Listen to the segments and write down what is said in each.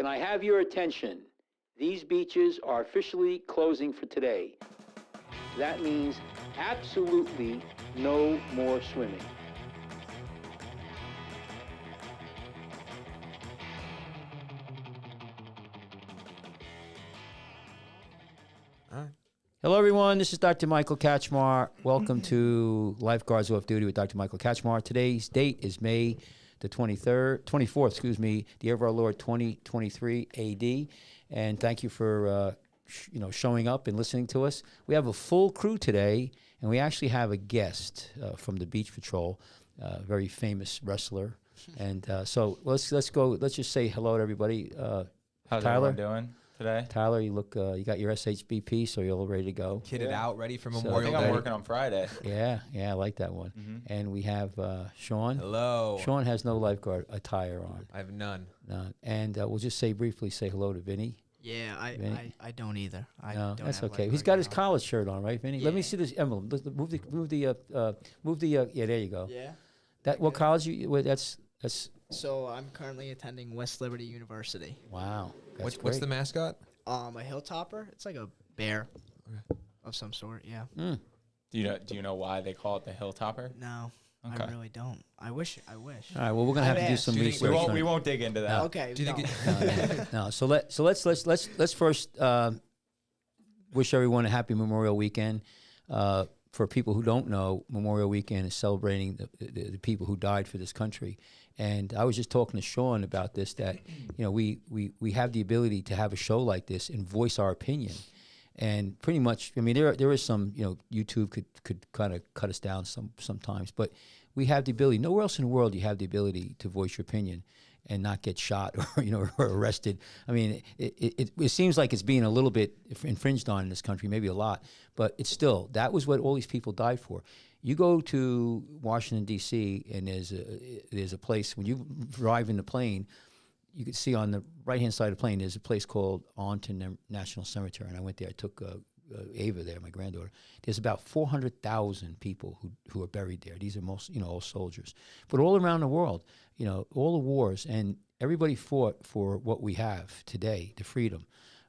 Can I have your attention? These beaches are officially closing for today. That means absolutely no more swimming. Hello, everyone. This is Dr. Michael Kachmar. Welcome to Lifeguards Off Duty with Dr. Michael Kachmar. Today's date is May the 24th, the year of our Lord 2023 AD. And thank you for showing up and listening to us. We have a full crew today, and we actually have a guest from the Beach Patrol, a very famous wrestler. And so let's go. Let's just say hello to everybody. How's Tyler everyone doing today? Tyler, you look, you got your SHBP, so you're all ready to go. Kitted out, ready for I Memorial think Day. I'm working on Friday. Yeah, I like that one. Mm-hmm. And we have Sean. Hello. Sean has no lifeguard attire on. I have none. None. And we'll just briefly say hello to Vinny. Yeah, Vinny? I don't either. I No, don't that's have okay. lifeguard He's got his now. college shirt on, right, Vinny? Let me Yeah. see this emblem. Move the yeah, there you go. Yeah. That what college that's So I'm currently attending West Liberty University. wow. That's What's the great. mascot? A hilltopper. It's like a bear of some sort. Yeah. Mm. Do you know why they call it the Hilltopper? No, Okay. I really don't. I wish. All right, well we're gonna have to do some Do you think research. We on we it. won't dig into that. Okay. Do you think No. So let's first wish everyone a happy Memorial Weekend. For people who don't know, Memorial Weekend is celebrating the people who died for this country. And I was just talking to Sean about this, that we have the ability to have a show like this and voice our opinion. And pretty much, I mean, there is some, YouTube could kind of cut us down sometimes, but we have the ability. Nowhere else in the world you have the ability to voice your opinion and not get shot or or arrested. I mean, it seems like it's being a little bit infringed on in this country, maybe a lot, but it's still, that was what all these people died for. You go to Washington, D.C., and there's a place, when you drive in the plane, you can see on the right-hand side of the plane, there's a place called Arlington National Cemetery, and I went there. I took Ava there, my granddaughter. There's about 400,000 people who are buried there. These are most, all soldiers. But all around the world, all the wars, and everybody fought for what we have today, the freedom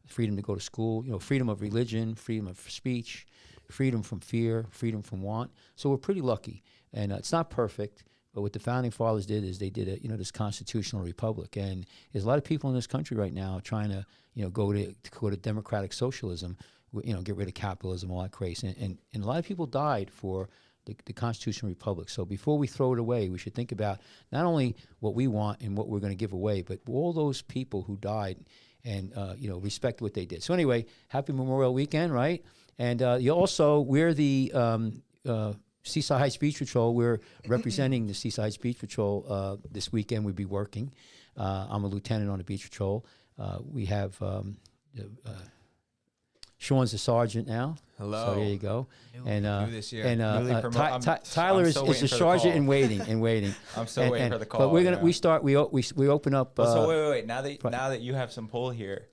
to go to school, freedom of religion, freedom of speech, freedom from fear, freedom from want. So we're pretty lucky. And it's not perfect, but what the Founding Fathers did is they did this constitutional republic. And there's a lot of people in this country right now trying to, go to democratic socialism, get rid of capitalism, all that crazy. And a lot of people died for the constitutional republic. So before we throw it away, we should think about not only what we want and what we're going to give away, but all those people who died and, respect what they did. So anyway, happy Memorial Weekend, right? And we're the Seaside Heights Beach Patrol. We're representing the Seaside Heights Beach Patrol this weekend. We'll be working. I'm a lieutenant on the Beach Patrol. We have Sean's a sergeant now. Hello. So there you go. New this year. And Newly Tyler I'm is still the waiting for the sergeant call. in waiting. I'm still waiting for the call. But we're gonna yeah. we open up. So wait. Now that you have some pull here,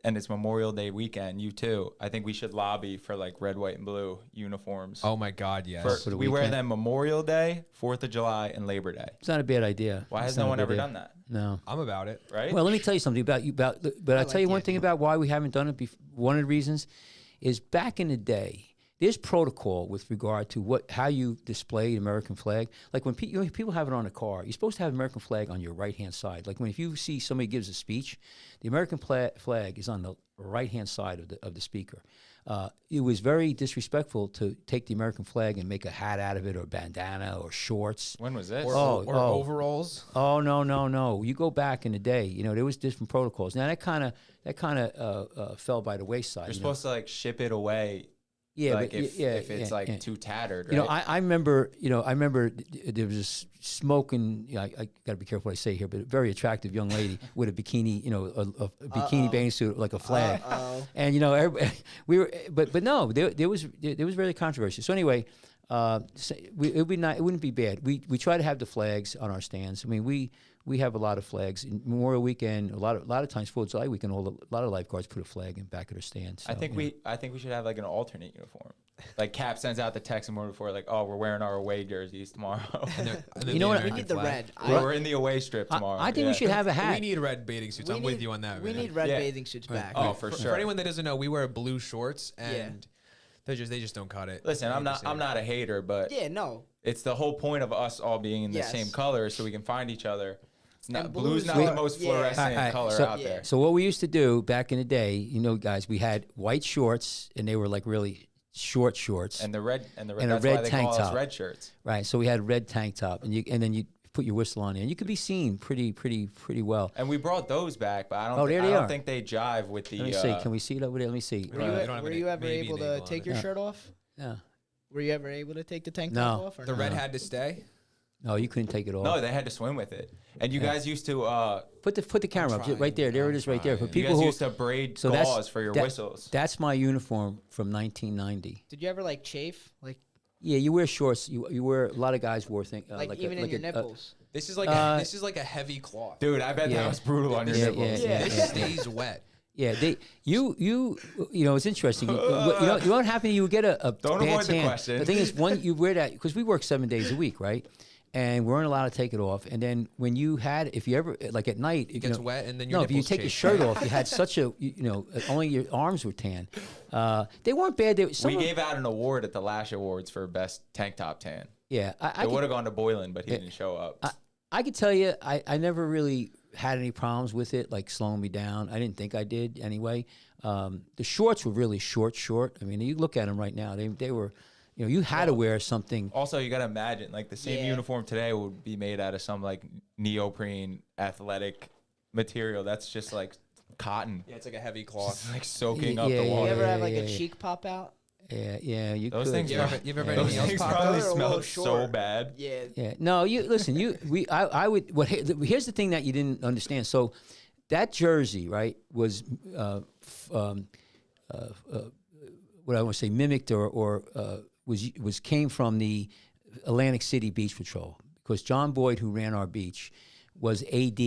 and it's Memorial Day weekend, you too. I think we should lobby for like red, white, and blue uniforms. Oh my God, yes. For the we wear weekend. them Memorial Day, 4th of July, and Labor Day. It's not a bad idea. Why It's has no not a one bad ever idea. done that? No. I'm about it. Right? Well, let me tell you something but I'll tell you one thing about why we haven't done it. One of the reasons is back in the day, there's protocol with regard to how you display the American flag. Like when people have it on a car, you're supposed to have the American flag on your right-hand side. Like if you see somebody gives a speech, the American flag is on the right-hand side of the speaker. It was very disrespectful to take the American flag and make a hat out of it, or bandana, or shorts. When was this? Or overalls. Oh no! You go back in the day, there was different protocols. Now that kind of fell by the wayside. You're supposed to like ship it away. Yeah, like but if it's like too tattered, right? I remember there was this smoking. I got to be careful what I say here, but a very attractive young lady with a bikini, a bikini bathing suit, like a flag. And everybody, we were, but no, there was very controversy. So anyway, it wouldn't be bad. We try to have the flags on our stands. I mean, we have a lot of flags. In Memorial Weekend, a lot of times 4th of July weekend, a lot of lifeguards put a flag in back of their stands. So, I think we should have like an alternate uniform. like Cap sends out the text the morning before, like, oh, we're wearing our away jerseys tomorrow. And then You know what? We need the red. We're in the away strip tomorrow. I think we should have a hat. We need red bathing suits. I'm with you on that. We man. need red Yeah. bathing suits back. Oh, for sure. For anyone that doesn't know, we wear blue shorts, and they just don't cut it. Listen, I'm not a hater, but Yeah, no. it's the whole point of us all being in the Yes. same color so we can find each other. It's not, And blue's blues not are- the most yeah. fluorescent All right, color so- out there. So what we used to do back in the day, you know, guys, we had white shorts, and they were like really short shorts, And the red, And a that's red why they tank call us top. red shirts. right? So we had a red tank top, and then you put your whistle on there, and you could be seen pretty well. And we brought those back, but I don't, Oh, there I they don't are. think they jive with the. Let me see. Can we see it over there? Let me see. We don't have Were any- you ever maybe able an to angle on take it. your shirt off? Yeah. Were you ever able to take the tank No. top off? Or The no? red had to stay. No, you couldn't take it off. No, they had to swim with it. And you guys used to. Put the camera up right there. There it is, right there. For trying. You people guys who used to braid so that's- gauze for your that- whistles. That's my uniform from 1990. Did you ever like chafe? Like Yeah, you wear shorts. You wear a lot of guys wore things even in your nipples? This is like a heavy cloth. Dude, I bet Yeah. that was brutal on your Yeah, nipples. yeah. It stays wet. Yeah, you know, it's interesting. You know what happened? You would get a Don't bad avoid the tan. question. The thing is, you wear that because we work 7 days a week, right? And we weren't allowed to take it off. And then when if you ever like at night, It gets wet, and then your if you nipples take your chafe. shirt off, you had such a only your arms were tan. They weren't bad. We gave out an award at the Lash Awards for best tank top tan. Yeah, It would have gone to Boylan, but he didn't show up. I could tell you, I never really had any problems with it, like slowing me down. I didn't think I did anyway. The shorts were really short. I mean, you look at them right now; they were, you had to wear something. Also, you got to imagine, like the same Yeah. uniform today would be made out of some like neoprene athletic material. That's just like cotton. Yeah, it's like a heavy cloth. It's like soaking up Yeah, the yeah, You water. ever have like yeah, a yeah. cheek pop out? Yeah, you Those could. things, You ever those anything else things pop probably out? They're a little smelled so short. bad. Yeah. Yeah, no, listen. I would. Here's the thing that you didn't understand. So, that jersey, right, was what I want to say mimicked or came from the Atlantic City Beach Patrol, because John Boyd, who ran our beach, was AD,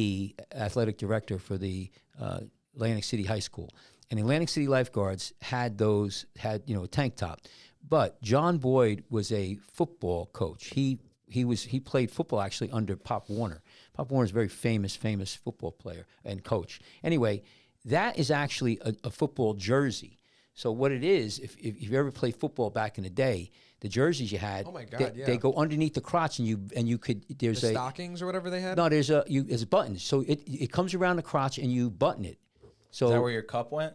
athletic director for the Atlantic City High School, and the Atlantic City Lifeguards had a tank top, but John Boyd was a football coach. He played football actually under Pop Warner. Pop Warner's a very famous football player and coach. Anyway, that is actually a football jersey. So what it is, if you ever played football back in the day, the jerseys you had, Oh my God, they go underneath the crotch, and you could there's The stockings or whatever they had. no there's a button, so it comes around the crotch and you button it. So Is that where your cup went?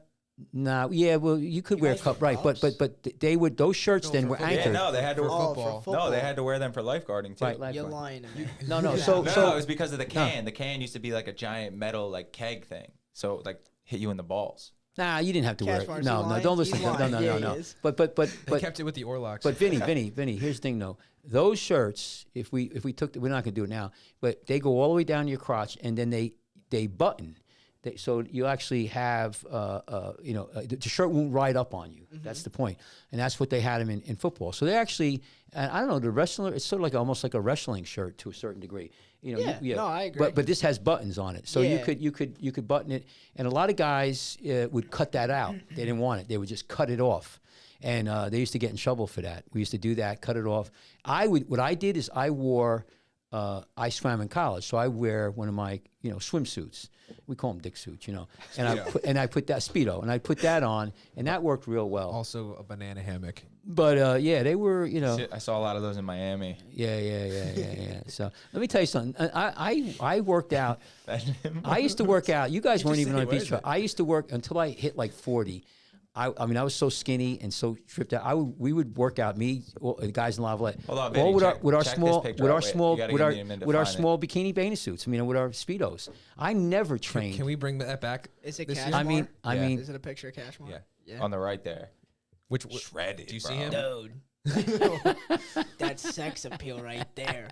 no, yeah, well you could wear a guys cup, wear right? But they would those shirts then for were football. Yeah, anchored. no, they had to. Oh, football. for No, football. they had to wear them for lifeguarding too. Right, You're lifeguard. lying to me. No, No, so no, it was because of the can. The can used to be like a giant metal like keg thing, so like hit you in the balls. nah, you didn't have to wear Cash it. Mars, No, he no, lying? don't He's listen. No, lying. no, Yeah, no, he no. is. But They kept it with the Orlocks. But Vinny, here's the thing though. Those shirts, if we took, we're not gonna do it now, but they go all the way down your crotch, and then they button. So you actually have, the shirt won't ride up on you. Mm-hmm. That's the point, and that's what they had them in football. So they actually, and I don't know, the wrestler, it's sort of like almost like a wrestling shirt to a certain degree. Yeah, no, I agree. But this has buttons on it, so you Yeah. could button it, and a lot of guys would cut that out. They didn't want it; they would just cut it off. And they used to get in trouble for that. We used to do that, cut it off. What I did is I wore, I swam in college, so I wear one of my, swimsuits. We call them dick suits, and I put that Speedo, and I put that on, and that worked real well. also a banana hammock. But yeah, they were, Shit, I saw a lot of those in Miami. yeah. So let me tell you something. I worked out. I used to work out. You guys weren't just even say, on a what beach is trip. it? I used to work until I hit like 40. I mean, I was so skinny and so tripped out. We would work out. Me, the guys in Lavalette, Hold on, all Vinny, with check our this small, picture with out. our Wait, small, you gotta with give our me a minute to with our find it. small bikini bathing suits. I mean, with our speedos. I never trained. Can we bring that back? Is it this Cash year? I mean, Yeah. Is it a picture of Cashmore? Yeah. Yeah. On the right there. Which Shredded, Do you bro. see him? Dude. That's sex appeal right there.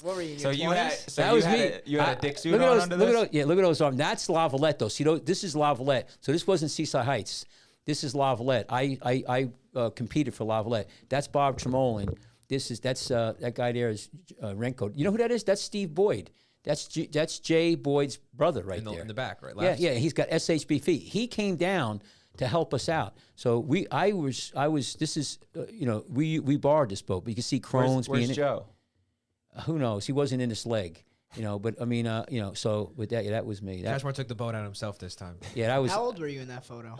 What were you in So your you had, 20s? so That you was had me. you had a dick suit look at on those, under look this? At those, yeah, look at those arms. That's Lavalette, though. See, this is Lavalette. So this wasn't Seaside Heights. This is Lavalette. I competed for Lavalette. That's Bob Tremolin. That's that guy there is Renko. You know who that is? That's Steve Boyd. That's Jay Boyd's brother right there. in the back, right? Yeah, Left? yeah. He's got SHB feet. He came down to help us out. So this is, we borrowed this boat, but you can see Crohn's Where's being Joe? who knows? He wasn't in this leg, but I mean, so with that, that was me. That, Cashmore took the boat out himself this time. yeah, that was, How old were you in that photo?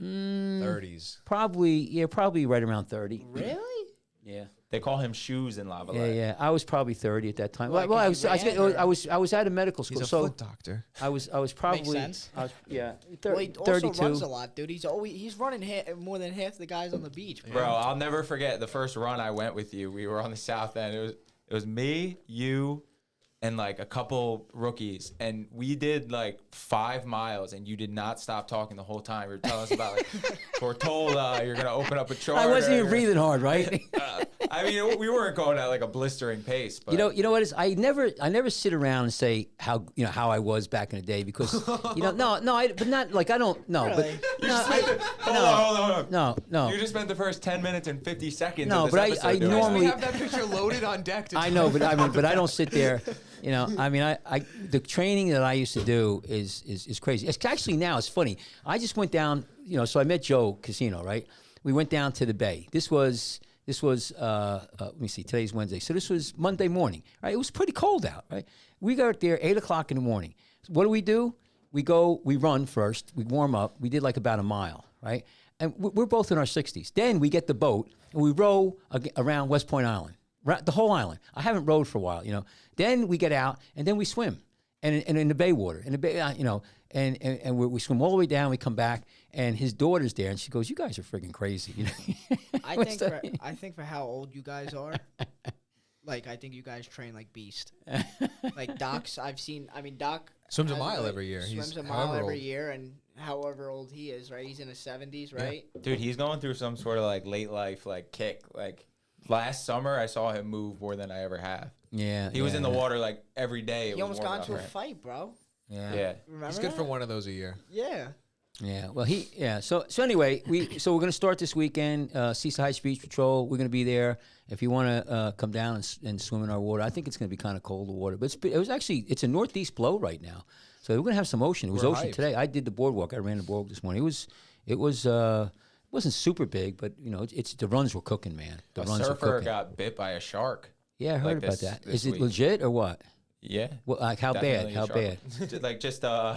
30s. probably right around 30. Really? Yeah. They call him Shoes in Lava Yeah, Lake. yeah. I was probably 30 at that time. Like, Well, I if was, you ran, I was at a medical school, He's a so foot doctor. I was probably, sense. yeah, Well, he also 32. runs a lot, dude. He's running more than half the guys on the beach, bro. Bro, I'll never forget the first run I went with you. We were on the south end. It was me, you, and like a couple rookies, and we did like 5 miles, and you did not stop talking the whole time. You were telling us about like Tortola. You're gonna open up a charter. I wasn't even breathing hard, right? I mean, we weren't going at like a blistering pace, but You know what is? I never sit around and say how how I was back in the day because but not like I don't no, Really? but no, hold on. no. You just spent the first 10 minutes and 50 seconds. No, of this but I episode doing normally- We that. have that picture loaded on deck. To I know, but I don't sit there. I mean, I the training that I used to do is crazy. It's actually now it's funny. I just went down, so I met Joe Casino, right? We went down to the bay. This was let me see, today's Wednesday. So this was Monday morning, right? It was pretty cold out, right? We got there 8 o'clock in the morning. So what do? We run first, we warm up. We did like about a mile, right? And we're both in our 60s. Then we get the boat and we row around West Point Island, right, the whole island. I haven't rowed for a while, Then we get out and then we swim, and in the bay water, in the bay, and we swim all the way down. We come back, and his daughter's there, and she goes, "You guys are freaking crazy." I think for how old you guys are, like I think you guys train like beast. Like Doc's, Doc Swims a has, mile like, every year. Swims He's a mile however every old. year, and however old he is, right? He's in his 70s, right? Dude, he's going through some sort of like late life like kick. Like last summer, I saw him move more than I ever have. Yeah, He was in the water like every day. It He was almost got warming into a up for him. fight, bro. Yeah. Remember He's good that? for one of those a year. Yeah. Yeah, well, So anyway, we're going to start this weekend. Seaside Heights Beach Patrol. We're going to be there. If you want to come down and swim in our water, I think it's going to be kind of cold the water, but it's a northeast blow right now, so we're going to have some ocean. It was We're ocean hyped. today. I did the boardwalk. I ran the boardwalk this morning. It wasn't super big, but it's the runs were cooking, man. The A runs were surfer cooking. got bit by a shark. Yeah, I heard like about this- that. this Is it week. legit or what? Yeah. Well, like how Definitely bad? How a bad? shark. Like just The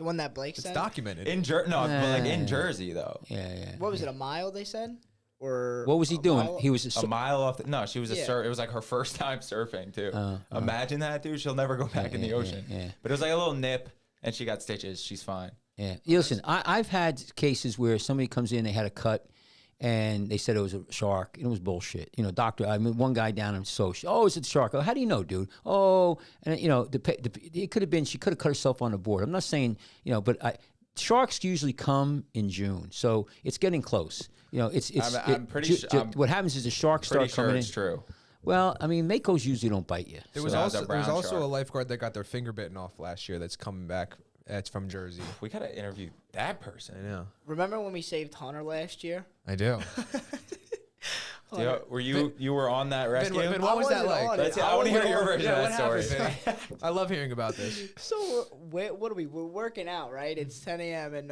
one that Blake It's said? documented. but like in Jersey though. Yeah. What was it, a mile, they said? Or What was he a doing? mile? He was A mile off. No, she was a Yeah. surf. It was like her first time surfing too. Imagine that, dude. She'll never go back in the yeah, ocean. yeah. But it was like a little nip, and she got stitches. She's fine. Yeah. Listen, I've had cases where somebody comes in, they had a cut, and they said it was a shark, and it was bullshit. One guy down in oh, it's a shark. Oh, how do you know, dude? Oh, and it could have been, she could have cut herself on the board. I'm not saying, but sharks usually come in June, so it's getting close. I'm pretty sure. What happens is the sharks Pretty start sure coming it's in. true. Well, I mean, Makos usually don't bite you. There so- was That was a also brown shark. a lifeguard that got their finger bitten off last year. That's coming back. It's from Jersey. We gotta interview that person. I know. Remember when we saved Hunter last year? I do. Were you were on that rescue? Ben, what was that wasn't like? on it. Let's- I want to hear your version Yeah, of that what story. happened, Vinny? I love hearing about this. So what are we? We're working out, right? It's 10 a.m. and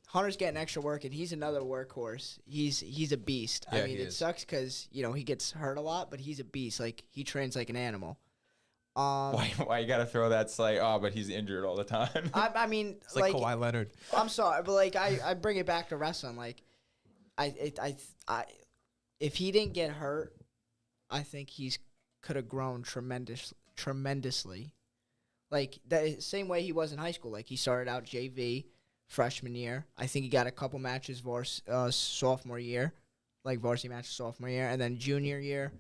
Hunter's getting extra work, and he's another workhorse. He's a beast. Yeah, I mean, he it is. sucks because he gets hurt a lot, but he's a beast. Like he trains like an animal. Why you gotta throw that slight? Oh, but he's injured all the time. I mean, It's like Kawhi Leonard. I'm sorry, but like I bring it back to wrestling. Like I if he didn't get hurt, I think he's could have grown tremendously. Like the same way he was in high school. Like he started out JV freshman year. I think he got a couple matches sophomore year, like varsity matches sophomore year, and then junior year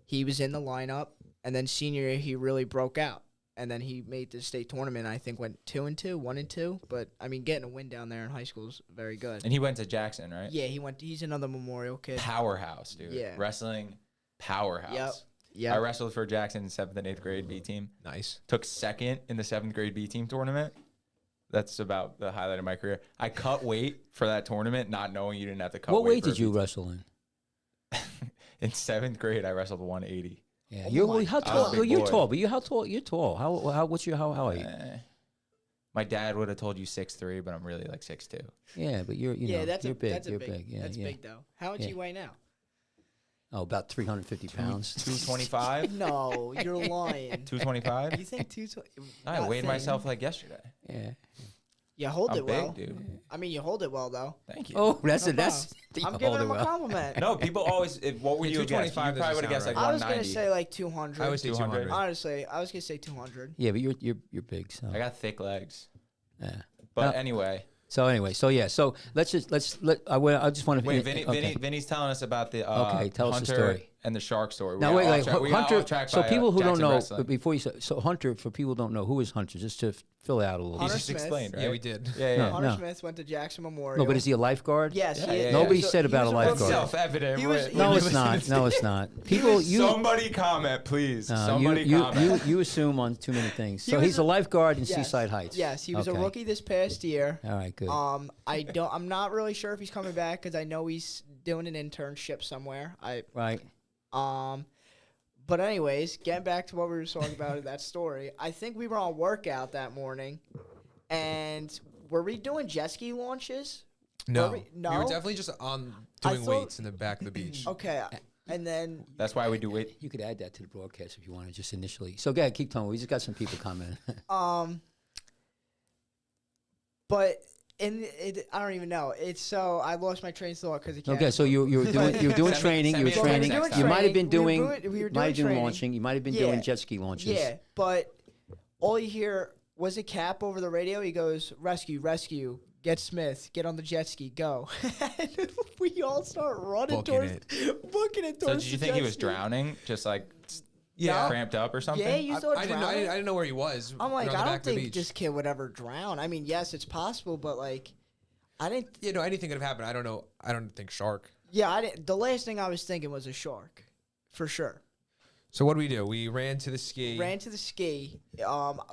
he was in the lineup, and then senior year he really broke out. And then he made the state tournament. I think went 2-2, 1-2. But I mean, getting a win down there in high school is very good. And he went to Jackson, right? Yeah, he's another Memorial kid. Powerhouse, dude. Yeah. Wrestling powerhouse. Yep. I wrestled for Jackson in 7th and 8th grade B team. Nice. Took second in the 7th grade B team tournament. That's about the highlight of my career. I cut weight for that tournament, not knowing you didn't have to cut What weight. weight for a did you B team. wrestle in? In 7th grade, I wrestled 180. Yeah, Oh you're my how God. tall? Big You're boy. tall, but how tall? You're tall. How are you? My dad would have told you 6'3", but I'm really like 6'2". Yeah, but you're that's you're a, big. That's a You're big. big. Yeah, That's yeah. big though. How much Yeah. you weigh now? Oh, about 350 pounds. 225. No, you're lying. 225. You think 220? I weighed myself like yesterday. Yeah. You hold I'm it big, well. dude. I mean, you hold it well though. Thank you. Oh, that's No it. That's. I'm you giving hold him it a well. compliment. No, people always. What would Yeah, you have guessed? You 225 probably would have guessed doesn't like sound I was 190. gonna say like 200. I would say 200. Honestly, I was gonna say 200. Yeah, but you're big. So. I got thick legs. Yeah. But anyway, So anyway, so I just want to wait. Vinny's telling us about the Okay, tell us the Hunter story. and the shark story. Now We wait, got wait, off track- we got Hunter. off track So by, people who don't Jackson know, Wrestling. before you say, so Hunter, for people who don't know, who is Hunter? Just to fill it out a little He Hunter bit. just Smith. explained, right? Yeah, we did. Yeah, No. Hunter Smith went to Jackson Memorial. No, but is he a lifeguard? Yes, Yeah, he yeah, is. yeah. Nobody So said he about was a rookie. lifeguard. Self-evident. He was- We're- he No, we're it's listening not. to- No, it's not. People, Somebody comment, please. Somebody you comment. you assume on too many things. He So was he's a lifeguard in Yes. Seaside Heights. Yes, he was Okay. a rookie this past year. All right, good. I'm not really sure if he's coming back because I know he's doing an internship somewhere. Right. But anyways, getting back to what we were talking about in that story, I think we were on workout that morning, and were we doing jet ski launches? No. Were we We no? were definitely just on I doing thought- weights in the back of the beach. Okay, and then That's why we do wait. You could add that to the broadcast if you wanted, just initially. So go ahead, keep talking. We just got some people commenting. but I don't even know. It's so I lost my train of thought because it. Okay, so you were doing Send me- training. send You were me a training. text You next might have been time. We doing. were doing- we were might have doing been training. launching. You might have been Yeah. doing jet ski launches. Yeah, but all you hear was a Cap over the radio. He goes, "Rescue, rescue! Get Smith, get on the jet ski, go!" And we all start running Booking towards, it. booking it So towards. did you the think he jet was ski. drowning? Just like Yeah. cramped up or something? Yeah, you thought I didn't know. drowning. I didn't know where he was. I'm like, We were on I the don't back of the think beach. this kid would ever drown. I mean, yes, it's possible, but like, I didn't. You know, anything could have happened. I don't know. I don't think shark. Yeah, I didn't. The last thing I was thinking was a shark, for sure. So what did we do? We ran to the ski. Ran to the ski.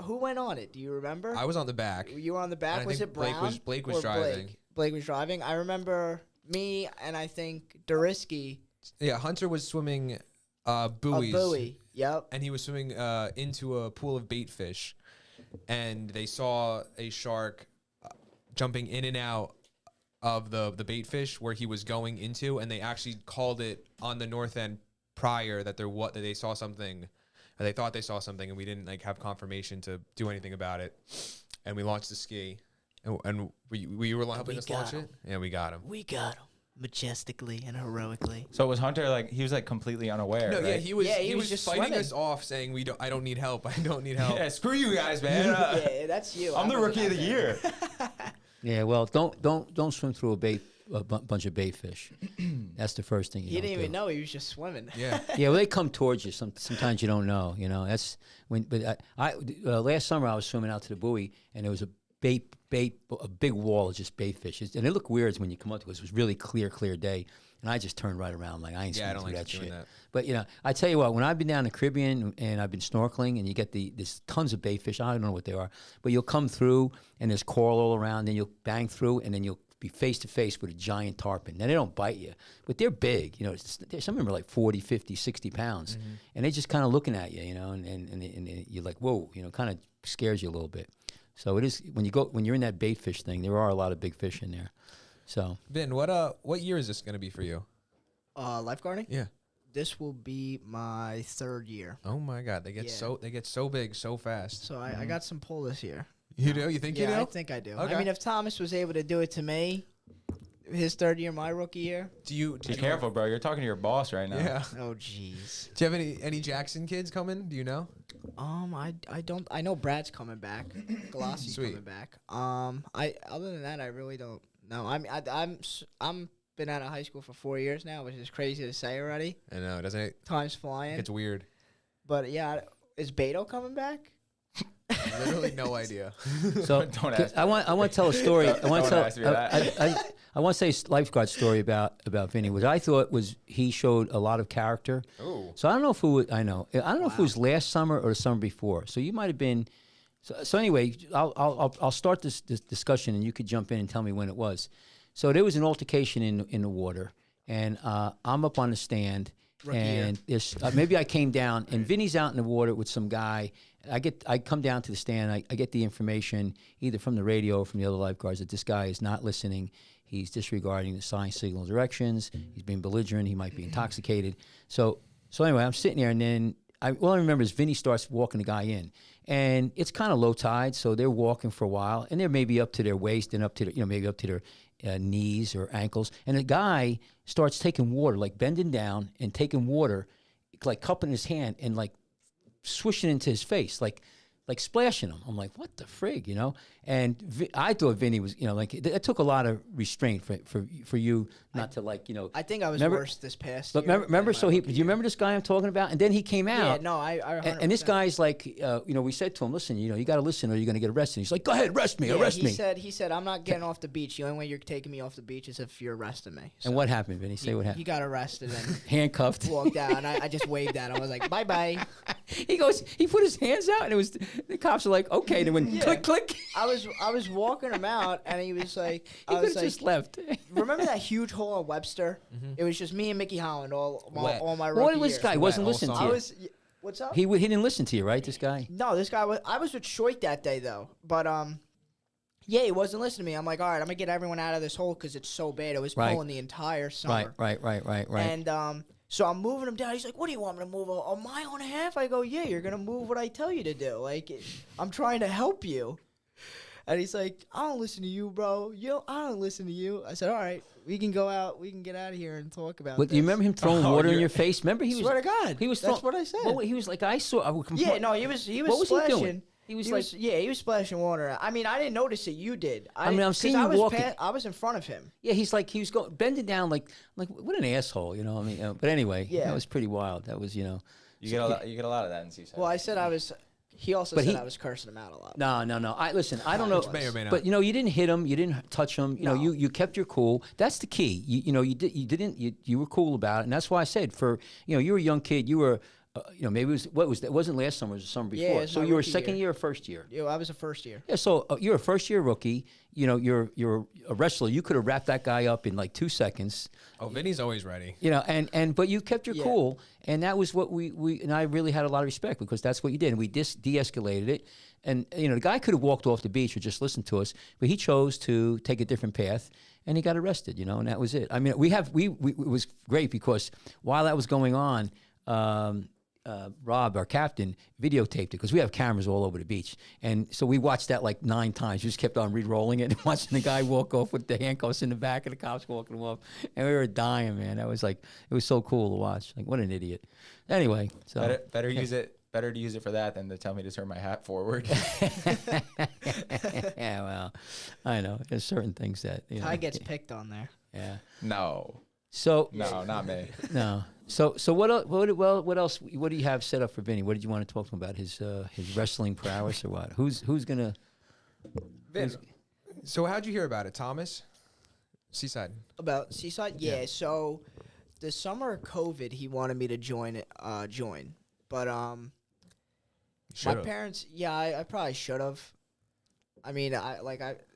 Who went on it? Do you remember? I was on the back. You were on the back. I Was think it Brown? Blake was or driving. Blake was driving. I remember me and I think Durisky. Yeah, Hunter was swimming buoys. A buoy. Yep. And he was swimming into a pool of bait fish, and they saw a shark jumping in and out of the bait fish where he was going into, and they actually called it on the north end prior that that they saw something, or they thought they saw something, and we didn't like have confirmation to do anything about it, and we launched the ski, and we were helping us launch it, and we got him. We got him majestically and heroically. So was Hunter like he was like completely unaware? No, right? yeah, he was. Yeah, he was just fighting swimming. us off, saying I don't need help. I don't need help. Yeah, screw you guys, man. Yeah, that's you. I'm the I wasn't rookie of out the there. year. Yeah. Well, don't swim through a bunch of bait fish. That's the first thing you He don't didn't even do. know he was just swimming. Yeah. Yeah, well, they come towards you. Sometimes you don't know. You know, that's when. But last summer I was swimming out to the buoy, and there was a big wall of just bait fishes, and it looked weird when you come up to it. 'Cause it was really clear day, and I just turned right around like I ain't Yeah, I swimming don't through like that doing shit. that. But you know, I tell you what, when I've been down in the Caribbean and I've been snorkeling, and you get there's tons of bait fish. I don't know what they are, but you'll come through and there's coral all around, and you'll bang through, and then you'll be face to face with a giant tarpon. Now they don't bite you, but they're big. You know, some of them are like 40, 50, 60 pounds, and they're just kind of looking at you. You know, and you're like, whoa, you know, kind of scares you a little bit. So it is when you're in that bait fish thing. There are a lot of big fish in there. So Vin, what year is this going to be for you? Lifeguarding? Yeah. This will be my third year. Oh my God, they get Yeah. so big so fast. So I got some pull this year. You do? You think Yeah, you I do? think I do. Okay. I mean, if Thomas was able to do it to me, his third year, my rookie year. Be careful, bro. You're talking to your boss right now. Yeah. Oh, jeez. Do you have any Jackson kids coming? Do you know? I don't. I know Brad's coming back. Galassi's Sweet. coming back. Other than that, I really don't know. I'm been out of high school for 4 years now, which is crazy to say already. I know, doesn't it? Time's flying. It's weird. But yeah, is Beto coming back? Literally no idea. So Don't ask I want to tell a story. I want to Don't tell. ask me that. I want to say a lifeguard story about Vinny, which I thought was he showed a lot of character. Ooh. So I don't know if I know if it was last summer or the summer before. So you might have been. So anyway, I'll start this discussion, and you could jump in and tell me when it was. So there was an altercation in the water, and I'm up on the stand, Rookie year. and there's maybe I came down, and Vinny's out in the water with some guy. I come down to the stand. I get the information either from the radio or from the other lifeguards that this guy is not listening. He's disregarding the sign, signal, directions. He's being belligerent. He might be intoxicated. So anyway, I'm sitting there, and then all I remember is Vinny starts walking the guy in, and it's kind of low tide, so they're walking for a while, and they're maybe up to their waist and up to their, maybe up to their knees or ankles, and the guy starts taking water, like bending down and taking water, like cupping his hand and like swishing into his face, like splashing him. I'm like, what the frig, And I thought Vinny was, like it took a lot of restraint for you not to like, I think I was remember, worse this past but year. remember, so do you remember this guy I'm talking about? And then he came out. Yeah, no, I and this guy's like, we said to him, listen, you got to listen or you're going to get arrested. He's like, go ahead, arrest me. He said, I'm not getting off the beach. The only way you're taking me off the beach is if you're arresting me. So and what happened, Vinny? Say what happened. He got arrested and handcuffed. walked out, and I just waved at him. I was like, bye-bye. He put his hands out, and it was the cops were like, okay. Then when click. I was walking him out, and he was like, He could have just left. remember that huge hole in Webster? Mm-hmm. It was just me and Mickey Holland all my What rookie was year. this guy? He wasn't all listening to summer. you. What's up? He didn't listen to you, right? This guy. No, this guy was. I was with Shoit that day though, but yeah, he wasn't listening to me. I'm like, all right, I'm gonna get everyone out of this hole because it's so bad. It was Right. pulling the entire summer. Right. And so I'm moving him down. He's like, what do you want me to move a mile and a half? I go, yeah, you're gonna move what I tell you to do. Like, I'm trying to help you. And he's like, I don't listen to you, bro. I don't listen to you. I said, all right, we can go out. We can get out of here and talk about But this. do you remember him throwing water in your face? Remember he was. Swear to God, He was. that's what I said. Well, he was like, I saw. Yeah, no, he was What was splashing. he doing? He was like, he was splashing water. I mean, I didn't notice it. You did. I'm didn't- seeing 'cause you walking. I was in front of him. yeah, he was going bending down like what an asshole, I mean, but anyway, Yeah. that was pretty wild. That was, You get a lot of that in Seaside. Well, I said I was. He also But said he- I was cursing him out a lot. No. I don't know. Which may or may not. But you didn't hit him. You didn't touch him. No. You kept your cool. That's the key. You were cool about it, and that's why I said you were a young kid. You were. Maybe it wasn't last summer, it was the summer Yeah, before. it was So my you were rookie second year. year or first year? Yo, I was a first year. Yeah, so you're a first year rookie. You're a wrestler. You could have wrapped that guy up in like 2 seconds. Oh, Vinny's always ready. But you kept your Yeah. cool, and that was what we and I really had a lot of respect because that's what you did. And we de-escalated it. And the guy could have walked off the beach or just listened to us, but he chose to take a different path, and he got arrested. And that was it. I mean, it was great because while that was going on. Rob, our captain, videotaped it because we have cameras all over the beach. And so we watched that like 9 times. We just kept on re-rolling it and watching the guy walk off with the handcuffs in the back and the cops walking him off. And we were dying, man. That was like, it was so cool to watch. Like, what an idiot. Anyway, so. Better use it. Better to use it for that than to tell me to turn my hat forward. Yeah, well, I know. There's certain things that, Ty gets picked on there. Yeah. No, So. not me. No. So what else? What do you have set up for Vinny? What did you want to talk to him about? His wrestling prowess or what? Who's gonna? Vin, so how'd you hear about it, Thomas? Seaside. About Seaside? Yeah. So the summer of COVID, he wanted me to join. But my Should've. parents, yeah, I probably should have. I mean,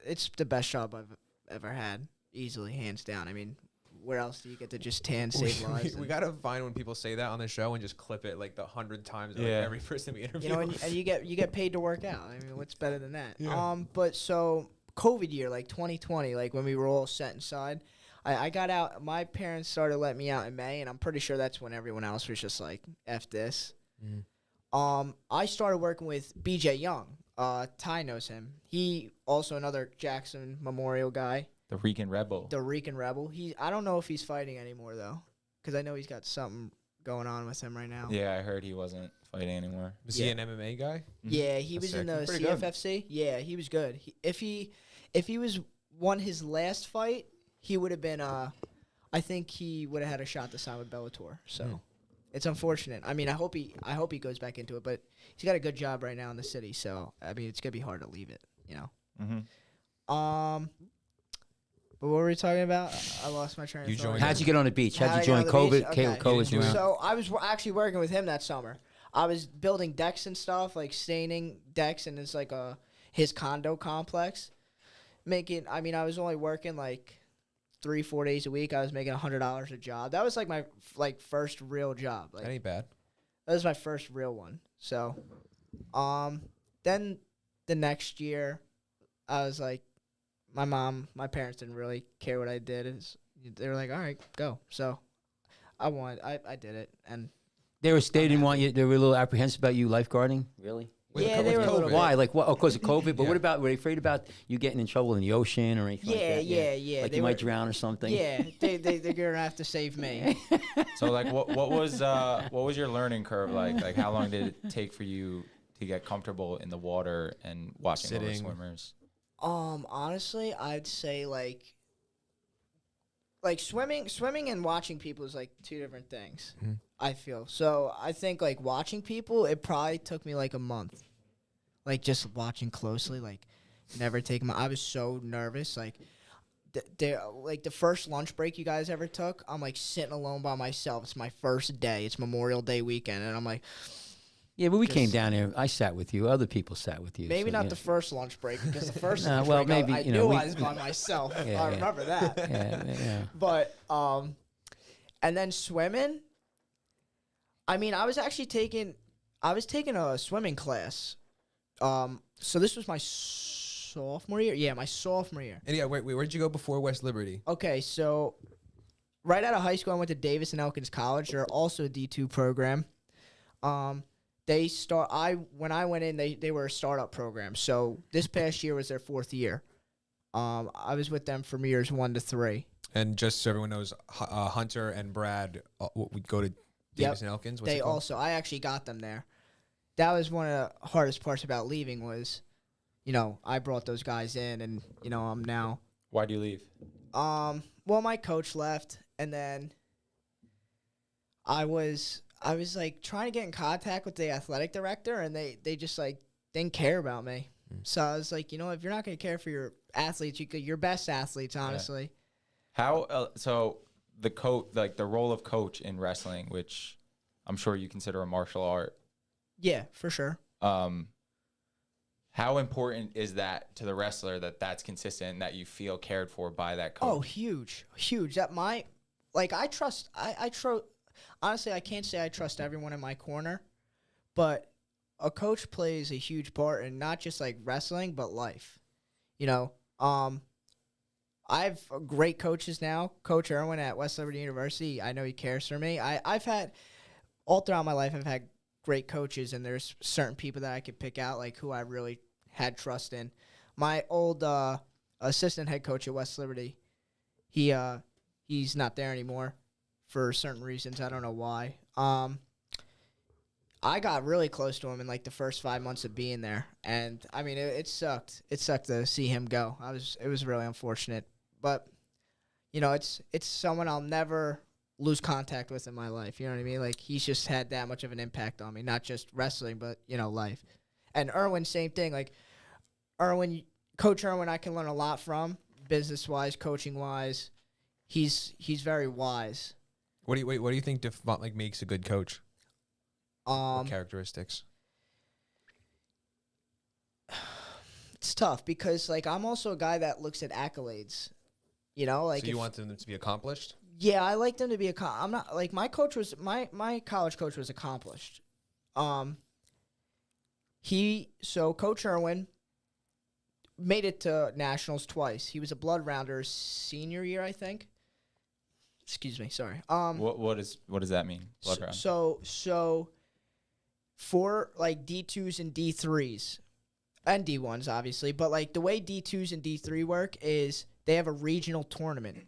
it's the best job I've ever had, easily, hands down. I mean, where else do you get to just tan, save lives? We gotta find when people say that on the show and just clip it like the 100 times. Like Yeah. every person we interview. and you get paid to work out. I mean, what's better than that? Yeah. But so COVID year, like 2020, like when we were all set inside, I got out. My parents started letting me out in May, and I'm pretty sure that's when everyone else was just like, F this. I started working with BJ Young. Ty knows him. He also another Jackson Memorial guy. The Rican Rebel. The Rican Rebel. I don't know if he's fighting anymore though, because I know he's got something going on with him right now. Yeah, I heard he wasn't fighting anymore. Was he an MMA guy? Yeah, he That's was in the sick. Pretty good. CFFC. Yeah, he was good. If he was won his last fight, he would have been. I think he would have had a shot to sign with Bellator. So it's unfortunate. I mean, I hope he goes back into it, but he's got a good job right now in the city. So I mean, it's gonna be hard to leave it. Mm-hmm. But what were we talking about? I lost my train of You thought. joined How'd you get on the beach? How'd How'd you I join get on the COVID? beach? Okay. COVID's around. So I was actually working with him that summer. I was building decks and stuff, like staining decks, and it's like his condo complex. I was only working like 3-4 days a week, I was making $100 a job. That was like my first real job. Like That ain't bad. that was my first real one. So, then the next year, I was like, my parents didn't really care what I did. They were like, all right, go. So, I did it, and They didn't want you. They were a little apprehensive about you lifeguarding. Really? yeah, they were a little. Why? Like what? Oh, because of COVID. But Yeah. what about? Were they afraid about you getting in trouble in the ocean or anything? Yeah, like that? yeah. Like They you might were- drown or something. Yeah, they're gonna have to save me. So like, what was your learning curve like? Like, how long did it take for you to get comfortable in the water and watching other Sitting. swimmers? Honestly, I'd say like swimming and watching people is like two different things. Mhm. I feel. So I think like watching people, it probably took me like a month. Like just watching closely, like never taking I was so nervous. Like the first lunch break you guys ever took, I'm like sitting alone by myself. It's my first day. It's Memorial Day weekend, and I'm like, Yeah, but we came Just- down there. I sat with you. Other people sat with you. maybe so, not yeah. the first lunch break, because the first Nah, lunch well, break, maybe, I you know, knew we- I was by myself. Yeah, I yeah. remember that. Yeah. But and then swimming. I mean, I was taking a swimming class. So this was my sophomore year. Yeah, my sophomore year. And yeah, wait, where'd you go before West Liberty? Okay, so right out of high school, I went to Davis and Elkins College. They're also a D2 program. When I went in, they were a startup program. So this past year was their 4th year. I was with them from years 1 to 3. And just so everyone knows, Hunter and Brad would go to Davis and Elkins. What's They it called? also, I actually got them there. That was one of the hardest parts about leaving was, I brought those guys in, and I'm now. Why'd you leave? Well, my coach left, and then I was like trying to get in contact with the athletic director, and they just like didn't care about me. So I was like, if you're not gonna care for your athletes, your best athletes, honestly. How so the coach, like the role of coach in wrestling, which I'm sure you consider a martial art. Yeah, for sure. How important is that to the wrestler that's consistent and that you feel cared for by that coach? Oh, huge. That I trust. I trust. Honestly, I can't say I trust everyone in my corner, but a coach plays a huge part in not just like wrestling, but life. I have great coaches now. Coach Irwin at West Liberty University, I know he cares for me. I've had, all throughout my life, I've had great coaches, and there's certain people that I could pick out, like who I really had trust in. My old assistant head coach at West Liberty, he's not there anymore for certain reasons. I don't know why. I got really close to him in like the first 5 months of being there, and I mean it sucked. It sucked to see him go. It was really unfortunate, but it's someone I'll never lose contact with in my life. You know what I mean? Like he's just had that much of an impact on me, not just wrestling, but life. And Irwin, same thing. Like Coach Irwin, I can learn a lot from business wise, coaching wise. He's very wise. What do you think makes a good coach? What characteristics? It's tough because like I'm also a guy that looks at accolades. Like So you want them to be accomplished? yeah, I like them to be I'm not like my coach was my college coach was accomplished. Coach Irwin made it to nationals twice. He was a blood rounder senior year, I think. Excuse me, sorry. What does that mean? Blood round. So for like D2s and D3s and D1s obviously, but like the way D2s and D3 work is they have a regional tournament.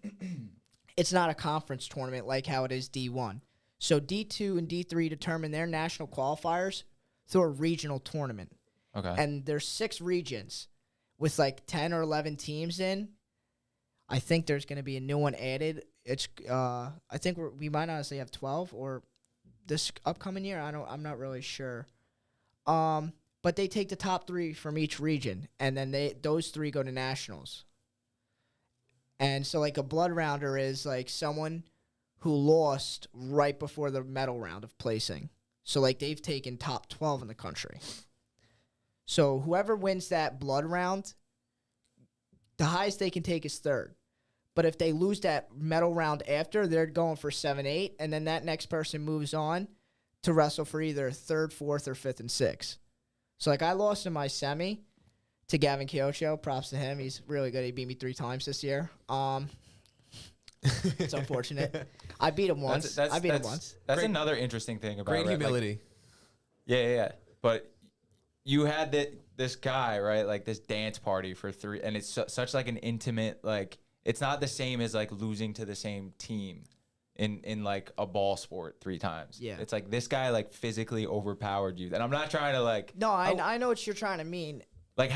It's not a conference tournament like how it is D1. So D2 and D3 determine their national qualifiers through a regional tournament. Okay. And there's 6 regions with like 10 or 11 teams in. I think there's going to be a new one added. It's I think we might honestly have 12 or this upcoming year. I'm not really sure. But they take the top 3 from each region, and then those 3 go to nationals. And so like a blood rounder is like someone who lost right before the medal round of placing. So like they've taken top 12 in the country. So whoever wins that blood round, the highest they can take is 3rd. But if they lose that medal round after, they're going for 7-8, and then that next person moves on to wrestle for either third, fourth, or fifth and sixth. So, like, I lost in my semi to Gavin Chiocho. Props to him. He's really good. He beat me 3 times this year. It's unfortunate. I beat him once. That's That's Great- another interesting thing about Great it, right? Like, humility. yeah. But you had this guy, right? Like this dance party for 3, and it's such like an intimate, like it's not the same as like losing to the same team in like a ball sport 3 times. Yeah. It's like this guy like physically overpowered you, and I'm not trying to like No, I know what you're trying to mean. like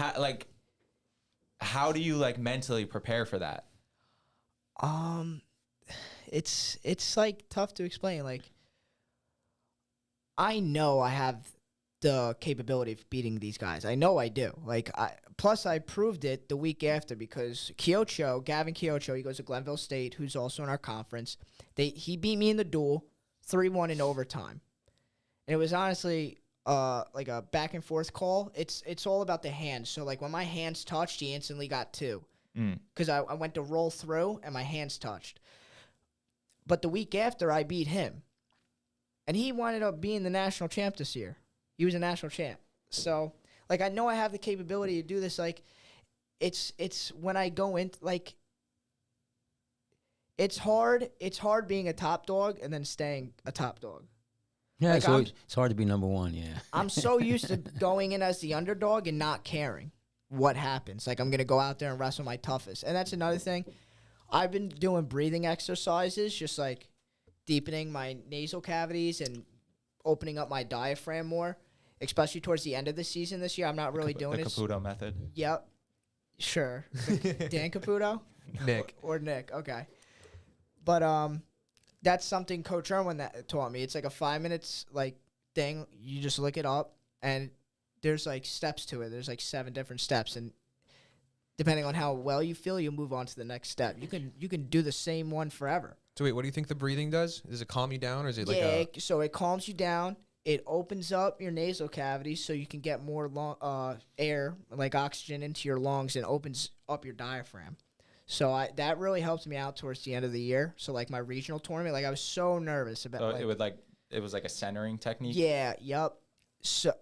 how do you like mentally prepare for that? It's like tough to explain. Like, I know I have the capability of beating these guys. I know I do. Like, plus I proved it the week after because Gavin Chiocho, he goes to Glenville State, who's also in our conference. He beat me in the duel, 3-1 in overtime, and it was honestly like a back and forth call. It's all about the hands. So like when my hands touched, he instantly got 2 because I went to roll through and my hands touched. But the week after, I beat him, and he wound up being the national champ this year. He was a national champ. So, like, I know I have the capability to do this. Like, it's when I go in, like, it's hard. It's hard being a top dog and then staying a top dog. Yeah, Like, it's hard to be number one. Yeah. I'm so used to going in as the underdog and not caring what happens. Like, I'm going to go out there and wrestle my toughest. And that's another thing. I've been doing breathing exercises, just like deepening my nasal cavities and opening up my diaphragm more, especially towards the end of the season this year. I'm not really doing the it. Caputo method. Yep. Sure. Dan Caputo? Nick. Or Nick. Okay. But that's something Coach Irwin that taught me. It's like a 5 minutes like thing. You just look it up, and there's like steps to it. There's like 7 different steps, and depending on how well you feel, you move on to the next step. You can do the same one forever. So wait, what do you think the breathing does? Does it calm you down, or is it like So it calms you down. It opens up your nasal cavities so you can get more air, like oxygen, into your lungs, and opens up your diaphragm. So that really helped me out towards the end of the year. So like my regional tournament, like I was so nervous about. So like, it was like a centering technique. Yeah. Yep. So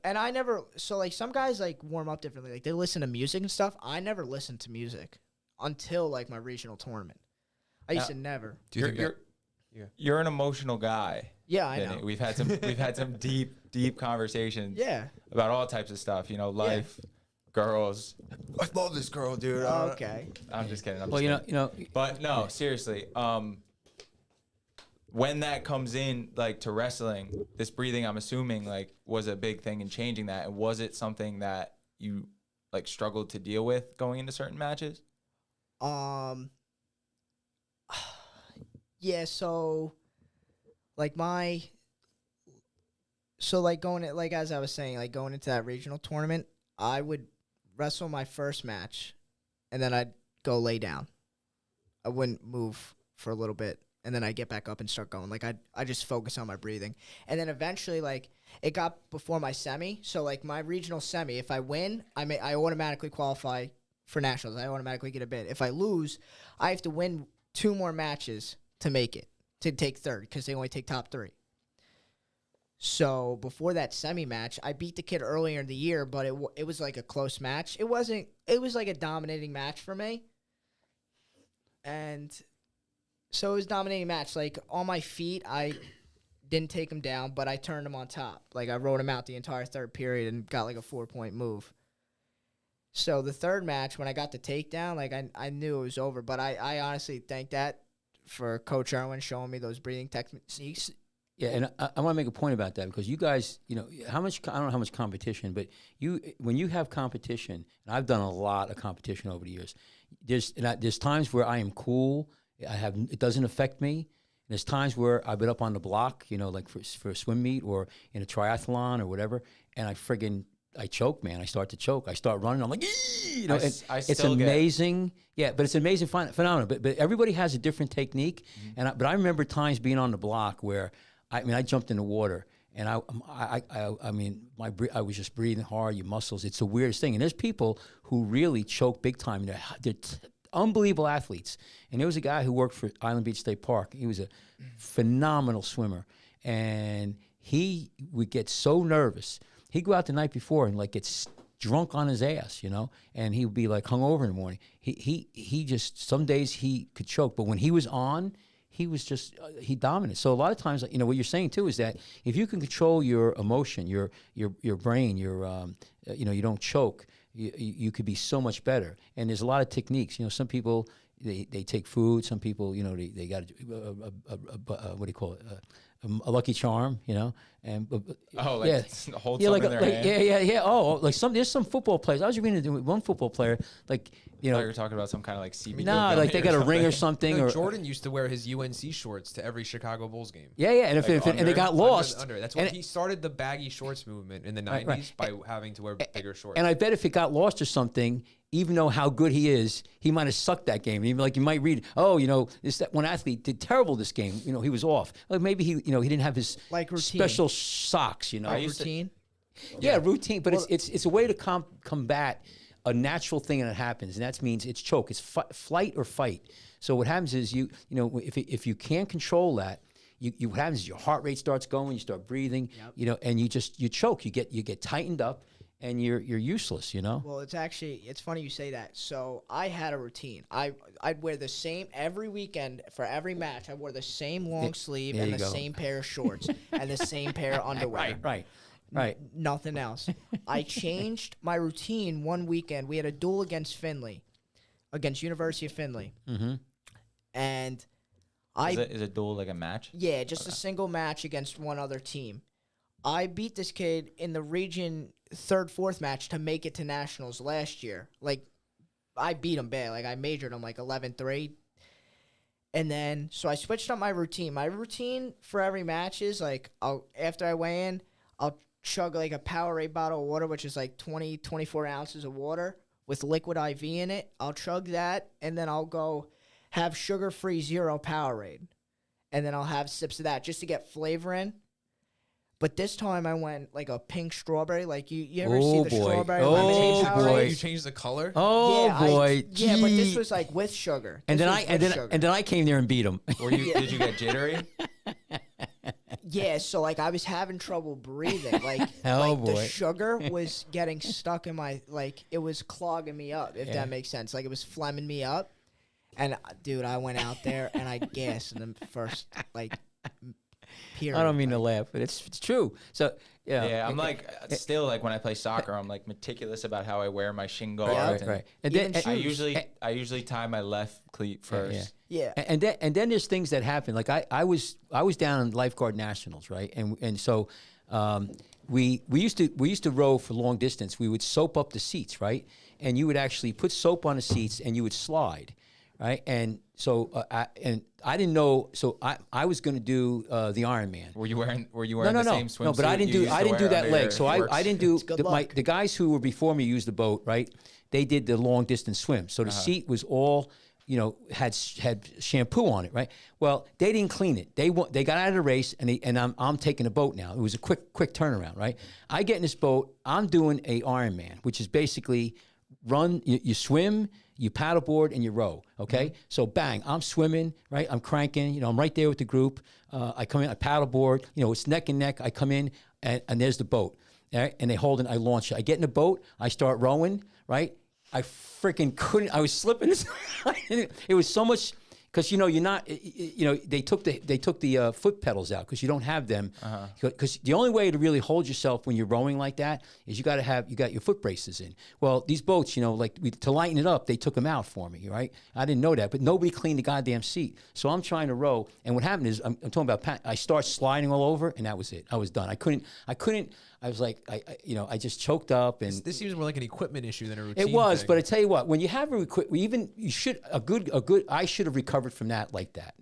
like some guys like warm up differently. Like they listen to music and stuff. I never listened to music until like my regional tournament. I used to never. Do you think that? You're an emotional guy. Yeah, I Vinny. know. We've had some deep conversations. Yeah. About all types of stuff. You know, life, girls. I love this girl, dude. Okay. I'm just kidding. Well, you know. But no, seriously. When that comes in, like to wrestling, this breathing, I'm assuming, like was a big thing in changing that. And was it something that you like struggled to deal with going into certain matches? Yeah. So, like as I was saying, like going into that regional tournament, I would wrestle my first match, and then I'd go lay down. I wouldn't move for a little bit. And then I get back up and start going. Like, I just focus on my breathing. And then eventually, like, it got before my semi. So, like, my regional semi, if I win, I automatically qualify for nationals. I automatically get a bid. If I lose, I have to win 2 more matches to make it, to take third, because they only take top 3. So, before that semi match, I beat the kid earlier in the year, but it was, like, a close match. It was, like, a dominating match for me. And so it was a dominating match. Like, on my feet, I didn't take him down, but I turned him on top. Like, I rode him out the entire third period and got, like, a 4-point move. So the third match, when I got the takedown, like, I knew it was over. But I honestly thank that for Coach Irwin showing me those breathing techniques. Yeah, and I want to make a point about that because you guys, you know, I don't know how much competition, but when you have competition, and I've done a lot of competition over the years, there's times where I am cool. It doesn't affect me. And there's times where I've been up on the block, you know, like for a swim meet or in a triathlon or whatever, and I choke, man. I start to choke. I start running. I'm like, you know, it's amazing. Yeah, but it's an amazing phenomenon. But everybody has a different technique. Mm-hmm. But I remember times being on the block where I jumped in the water. And I was just breathing hard, your muscles. It's the weirdest thing. And there's people who really choke big time. They're unbelievable athletes. And there was a guy who worked for Island Beach State Park. He was a phenomenal swimmer, and he would get so nervous. He'd go out the night before and like get drunk on his ass, and he would be like hungover in the morning. He just, some days he could choke, but when he was on, he was just he dominated. So a lot of times, what you're saying too is that if you can control your emotion, your brain, you don't choke, you could be so much better. And there's a lot of techniques. Some people they take food. Some people they got what do you call it? A Lucky Charm, and hold something like in their hand. yeah. Oh, like there's some football players. I was reading one football player, like I thought you were talking about some kind of like CBD. No, like they got a ring or something. No, or Jordan used to wear his UNC shorts to every Chicago Bulls game. Yeah, and and they got lost. That's why he started the baggy shorts movement in the 90s by having to wear bigger shorts. And I bet if it got lost or something, even though how good he is, he might have sucked that game. Even like you might read, that one athlete did terrible this game. He was off. Like maybe he didn't have his Like routine. special socks. Routine. Yeah, routine. But it's a way to combat a natural thing that happens, and that means it's choke. It's flight or fight. So what happens is if you can't control that, what happens is your heart rate starts going, you start breathing, and you choke. You get tightened up, and you're useless. Well, it's funny you say that. So I had a routine. I'd wear the same every weekend for every match. I wore the same long sleeve and the same pair of shorts and the same pair of underwear. Right. Nothing else. I changed my routine one weekend. We had a duel against University of Findlay. Mm-hmm. And Is a duel like a match? Yeah, just a single match against one other team. I beat this kid in the region third, fourth match to make it to nationals last year. Like, I beat him bad. Like, I majored him like 11-3. And then, so I switched up my routine. My routine for every match is like, after I weigh in, I'll chug like a Powerade bottle of water, which is like 24 ounces of water with liquid IV in it. I'll chug that, and then I'll go have sugar-free zero Powerade. And then I'll have sips of that just to get flavor in. But this time I went like a pink strawberry. Like you ever see the strawberry lemonade Powerade? You changed the color? Oh Yeah, boy! but this was like with sugar. And This then was with sugar. I came there and beat him. Did you get jittery? Yeah, so like I was having trouble breathing. Like, the sugar was getting stuck in my, like, it was clogging me up, if that makes sense. Like, it was phlegming me up. And dude, I went out there and I gassed in the first period. I don't mean to laugh, but it's true. So Yeah, I'm like still like when I play soccer, I'm like meticulous about how I wear my shin guard. Right. And then I usually tie my left cleat first. Yeah. And then there's things that happen. Like I was down in lifeguard nationals, right? And so we used to row for long distance. We would soap up the seats, right? And you would actually put soap on the seats and you would slide, right? And so I didn't know. So I was going to do the Ironman. Were you wearing the same swimsuit? No, but I didn't do that leg. So I didn't do the guys who were before me used the boat, right? They did the long distance swim. So the seat was all, had shampoo on it, right? Well, they didn't clean it. They got out of the race, and I'm taking a boat now. It was a quick turnaround, right? I get in this boat. I'm doing a Ironman, which is basically run. You swim, you paddleboard, and you row. Okay, so bang, I'm swimming, right? I'm cranking. I'm right there with the group. I come in, I paddleboard. It's neck and neck. I come in, and there's the boat. All right, and they hold it. I launch it. I get in the boat. I start rowing. Right. I freaking couldn't. I was slipping. It was so much because you're not. They took the foot pedals out because you don't have them. Because the only way to really hold yourself when you're rowing like that is you got your foot braces in. Well, these boats, to lighten it up, they took them out for me. Right? I didn't know that, but nobody cleaned the goddamn seat. So I'm trying to row, and what happened is I'm talking about. I start sliding all over, and that was it. I was done. I couldn't. I was like, I just choked up, and this seems more like an equipment issue than a routine. It was, thing. but I tell you what, when you have I should have recovered from that like that.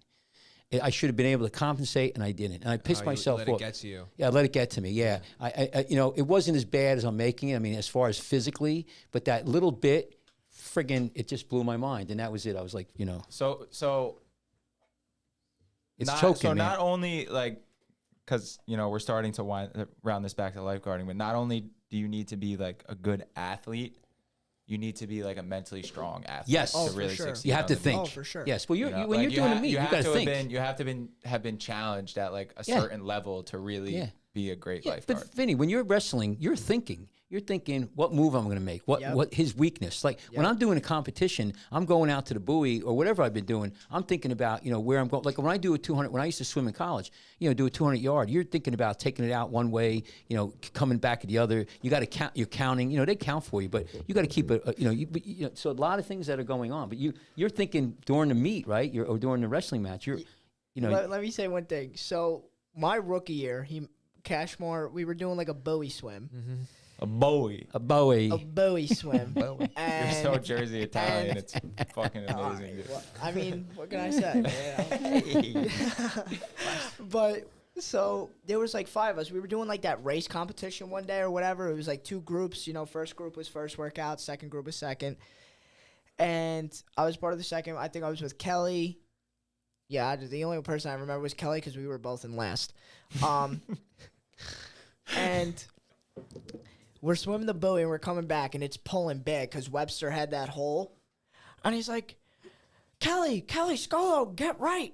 I should have been able to compensate, and I didn't, and I pissed myself off. Let it get to you. Yeah, let it get to me. Yeah, it wasn't as bad as I'm making it. I mean, as far as physically, but that little bit, friggin', it just blew my mind, and that was it. I was like, So it's choking, so man. Not only like. Because, we're starting to round this back to lifeguarding, but not only do you need to be like a good athlete, you need to be like a mentally strong athlete Yes. to Oh, for really sure. succeed. You have on to the think. beach. Oh, for sure. Yes. Well, You know, when like, you're doing a meet, you have got to think. you have to have been challenged at like a Yeah. certain level to really Yeah. be a great Yeah, lifeguard. but Vinny, when you're wrestling, you're thinking. You're thinking what move I'm going to make, Yep. what his weakness. Like when I'm doing a competition, I'm going out to the buoy or whatever I've been doing. I'm thinking about where I'm going. Like when I do a 200, when I used to swim in college, do a 200 yard. You're thinking about taking it out one way, coming back at the other. You got to count. You're counting. They count for you, but you got to keep it. So a lot of things that are going on. But you're thinking during the meet, right? Or during the wrestling match. Let me say one thing. So my rookie year, Cashmore, we were doing like a Bowie swim. A Bowie. A Bowie. A Bowie swim. You're And, so Jersey Italian. and- It's fucking amazing. Dude. well, I mean, what can I say? But so there was like 5 of us. We were doing like that race competition one day or whatever. It was like 2 groups. First group was first workout, second group was second. And I was part of the second. I think I was with Kelly. Yeah, the only person I remember was Kelly because we were both in last. And we're swimming the buoy and we're coming back and it's pulling big because Webster had that hole. And he's like, Kelly, Scollo, get right.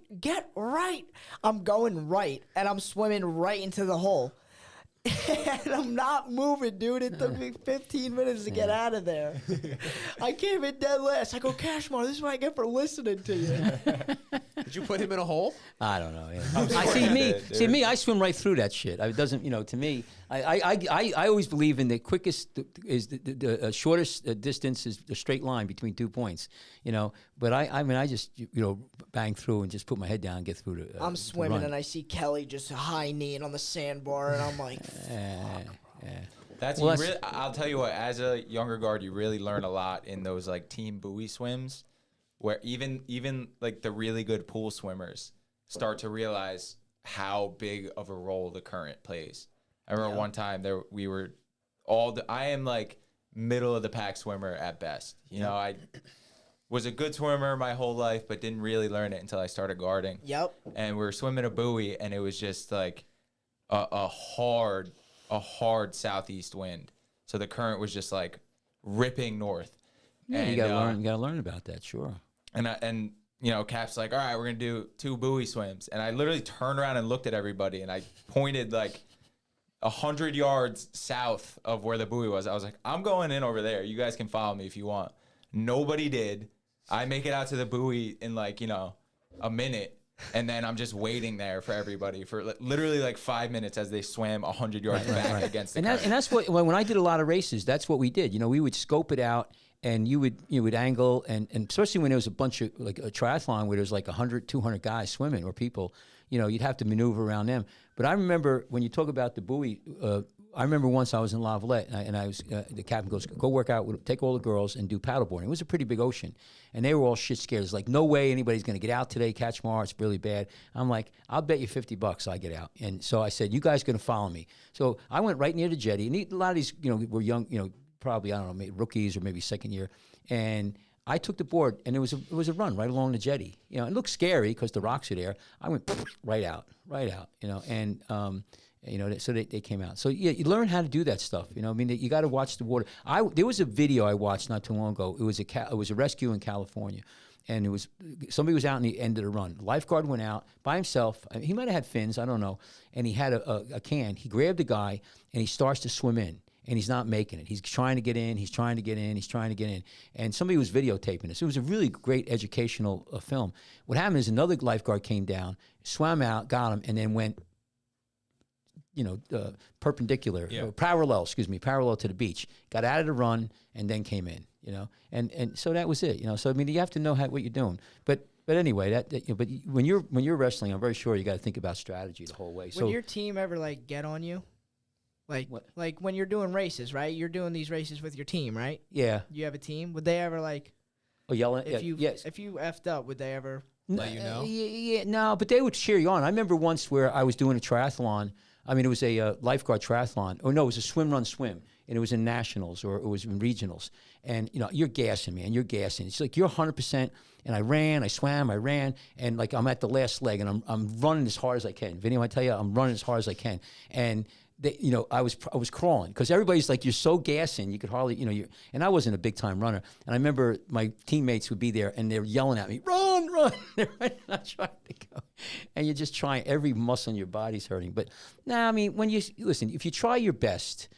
I'm going right and I'm swimming right into the hole. And I'm not moving, dude. It took me 15 minutes to get out of there. I came in dead last. I go, Cashmore, this is what I get for listening to you. Did you put him in a hole? I don't know. Yeah. sure you did, dude. I swim right through that shit. It doesn't, to me, I always believe in the quickest is the shortest distance is the straight line between 2 points, But I just, bang through and just put my head down and get through the. I'm swimming and I see Kelly just high kneeing on the sandbar, and I'm like, I'll tell you what. As a younger guard, you really learn a lot in those like team buoy swims, where even like the really good pool swimmers start to realize how big of a role the current plays. I remember one time we were I am like middle of the pack swimmer at best. I was a good swimmer my whole life, but didn't really learn it until I started guarding. Yep. And we were swimming a buoy, and it was just like a hard southeast wind. So the current was just like ripping north. Yeah, and, you gotta learn about that, sure. And Cap's like, all right, we're gonna do 2 buoy swims. And I literally turned around and looked at everybody, and I pointed like 100 yards south of where the buoy was. I was like, I'm going in over there. You guys can follow me if you want. Nobody did. I make it out to the buoy in like, a minute. And then I'm just waiting there for everybody for literally like 5 minutes as they swam 100 yards back against the current. And that's what, when I did a lot of races, that's what we did. We would scope it out. And you would angle, and especially when there was a bunch of, like a triathlon where there's like 100, 200 guys swimming or people, you'd have to maneuver around them. But I remember when you talk about the buoy, I remember once I was in Lavalette, and I was the captain goes, go work out, take all the girls and do paddleboarding. It was a pretty big ocean, and they were all shit scared. It's like, no way anybody's going to get out today, catch Mars, it's really bad. I'm like, I'll bet you $50 I get out. And so I said, you guys going to follow me. So I went right near the jetty, and a lot of these, were young, probably, I don't know, maybe rookies or maybe second year. And I took the board, and it was a run right along the jetty. It looked scary because the rocks are there. I went right out, and so they came out. So yeah, you learn how to do that stuff. You got to watch the water. There was a video I watched not too long ago. It was a rescue in California, and somebody was out in the end of the run. The lifeguard went out by himself. He might have had fins, I don't know, and he had a can. He grabbed the guy, and he starts to swim in. And he's not making it. He's trying to get in. And somebody was videotaping this. It was a really great educational film. What happened is another lifeguard came down, swam out, got him, and then went, perpendicular, parallel to the beach. Got out of the run and then came in. And so that was it. So you have to know what you're doing. But anyway, but when you're wrestling, I'm very sure you got to think about strategy the whole way. When your team ever like get on you? Like when you're doing races, right? You're doing these races with your team, right? Yeah. You have a team. Would they ever like? Oh, yell at if you yes. If you effed up, would they ever let you know? Yeah, no, but they would cheer you on. I remember once where I was doing a triathlon. I mean, it was a lifeguard triathlon. Oh no, it was a swim, run, swim, and it was in nationals or it was in regionals. And you're gassing, man. You're gassing. It's like you're 100%. And I swam, and like I'm at the last leg, and I'm running as hard as I can. Vinny, I tell you, I'm running as hard as I can, and I was crawling because everybody's like, you're so gassing, you could hardly, and I wasn't a big time runner. And I remember my teammates would be there and they're yelling at me, run, run. They're not trying to go. And you're just trying, every muscle in your body's hurting. But I mean, when listen, if you try your best,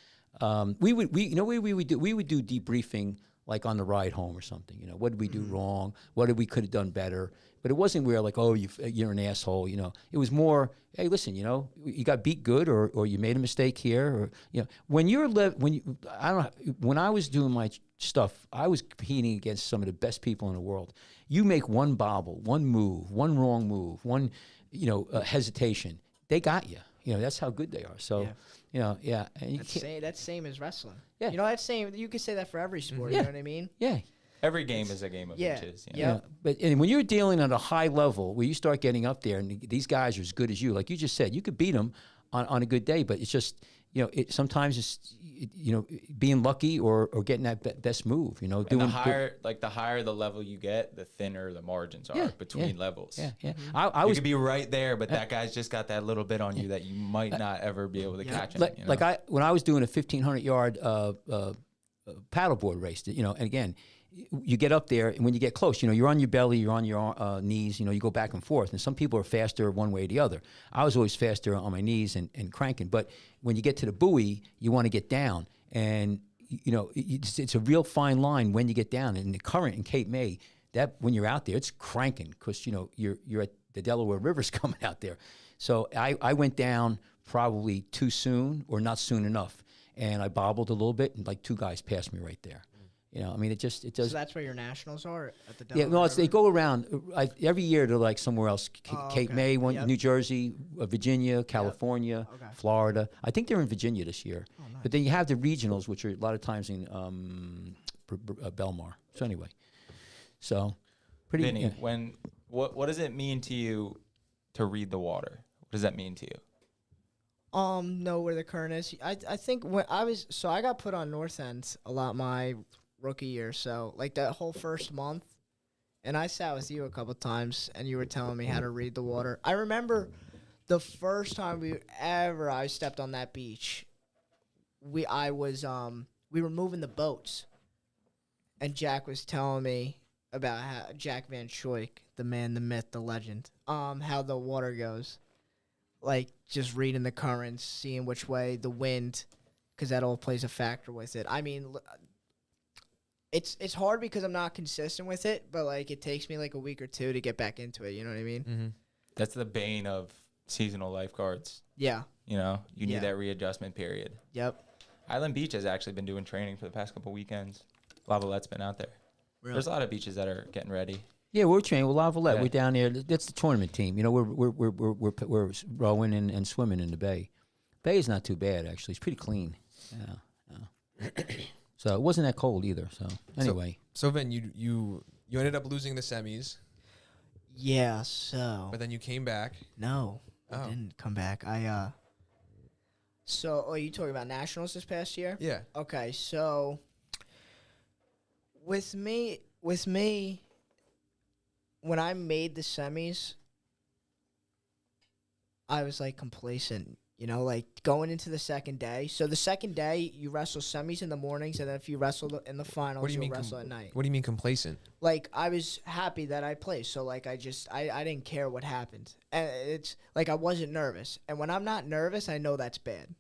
we would do debriefing like on the ride home or something. What did we do wrong? What did we could have done better? But it wasn't where like, oh, you're an asshole. It was more, hey, listen, you got beat good, or you made a mistake here, or when I was doing my stuff, I was competing against some of the best people in the world. You make one bobble, one move, one wrong move, one hesitation, they got you. That's how good they are. So. Yeah. And that's same as wrestling. Yeah. That's same. You could say that for every sport. Yeah. You know what I mean? Yeah. Every game is a game of inches. Yeah. But when you're dealing at a high level, where you start getting up there, and these guys are as good as you, like you just said, you could beat them on a good day, but it's just sometimes it's being lucky or getting that best move. And the higher the level you get, the thinner the margins are between levels. Yeah. Mm-hmm. You could be right there, but that guy's just got that little bit on you that you might not ever be able to catch him. When I was doing a 1,500-yard paddleboard race, and again, you get up there, and when you get close, you're on your belly, you're on your knees, you go back and forth. And some people are faster one way or the other. I was always faster on my knees and cranking. But when you get to the buoy, you want to get down. And, it's a real fine line when you get down. And the current in Cape May, that when you're out there, it's cranking because, you're at the Delaware River's coming out there. So I went down probably too soon or not soon enough. And I bobbled a little bit, and like two guys passed me right there. It does. So that's where your nationals are at the Delaware Yeah, no, River? they go around every year to like somewhere else. Cape May, New Jersey, Virginia, California, Florida. I think they're in Virginia this year. Oh, nice. But then you have the regionals, which are a lot of times in Belmar. So anyway, pretty. Vinny, what does it mean to you to read the water? What does that mean to you? Know where the current is. I think when I got put on North End a lot my rookie year, so like that whole first month, and I sat with you a couple times, and you were telling me how to read the water. I remember the first time I stepped on that beach. We were moving the boats, and Jack was telling me about how Jack Van Schoik, the man, the myth, the legend, how the water goes. Like just reading the currents, seeing which way the wind, because that all plays a factor with it. I mean, it's hard because I'm not consistent with it, but like it takes me like a week or two to get back into it. You know what I mean? Mm-hmm. That's the bane of seasonal lifeguards. Yeah. You need that readjustment period. Yep. Island Beach has actually been doing training for the past couple weekends. Lavalette's been out there. Really? There's a lot of beaches that are getting ready. Yeah, we're training with Lavalette. Yeah. We're down there. That's the tournament team. We're rowing and swimming in the bay. Bay is not too bad actually. It's pretty clean. Yeah. So it wasn't that cold either. So anyway. So Vin, you ended up losing the semis. Yeah. So. But then you came back. No, I didn't come back. So, are you talking about nationals this past year? Yeah. Okay, so with me, when I made the semis, I was like complacent, like going into the second day. So the second day, you wrestle semis in the mornings, and then if you wrestle in the finals, you'll wrestle at night. What do you mean complacent? Like I was happy that I placed, so like I didn't care what happened, and it's like I wasn't nervous. And when I'm not nervous, I know that's bad.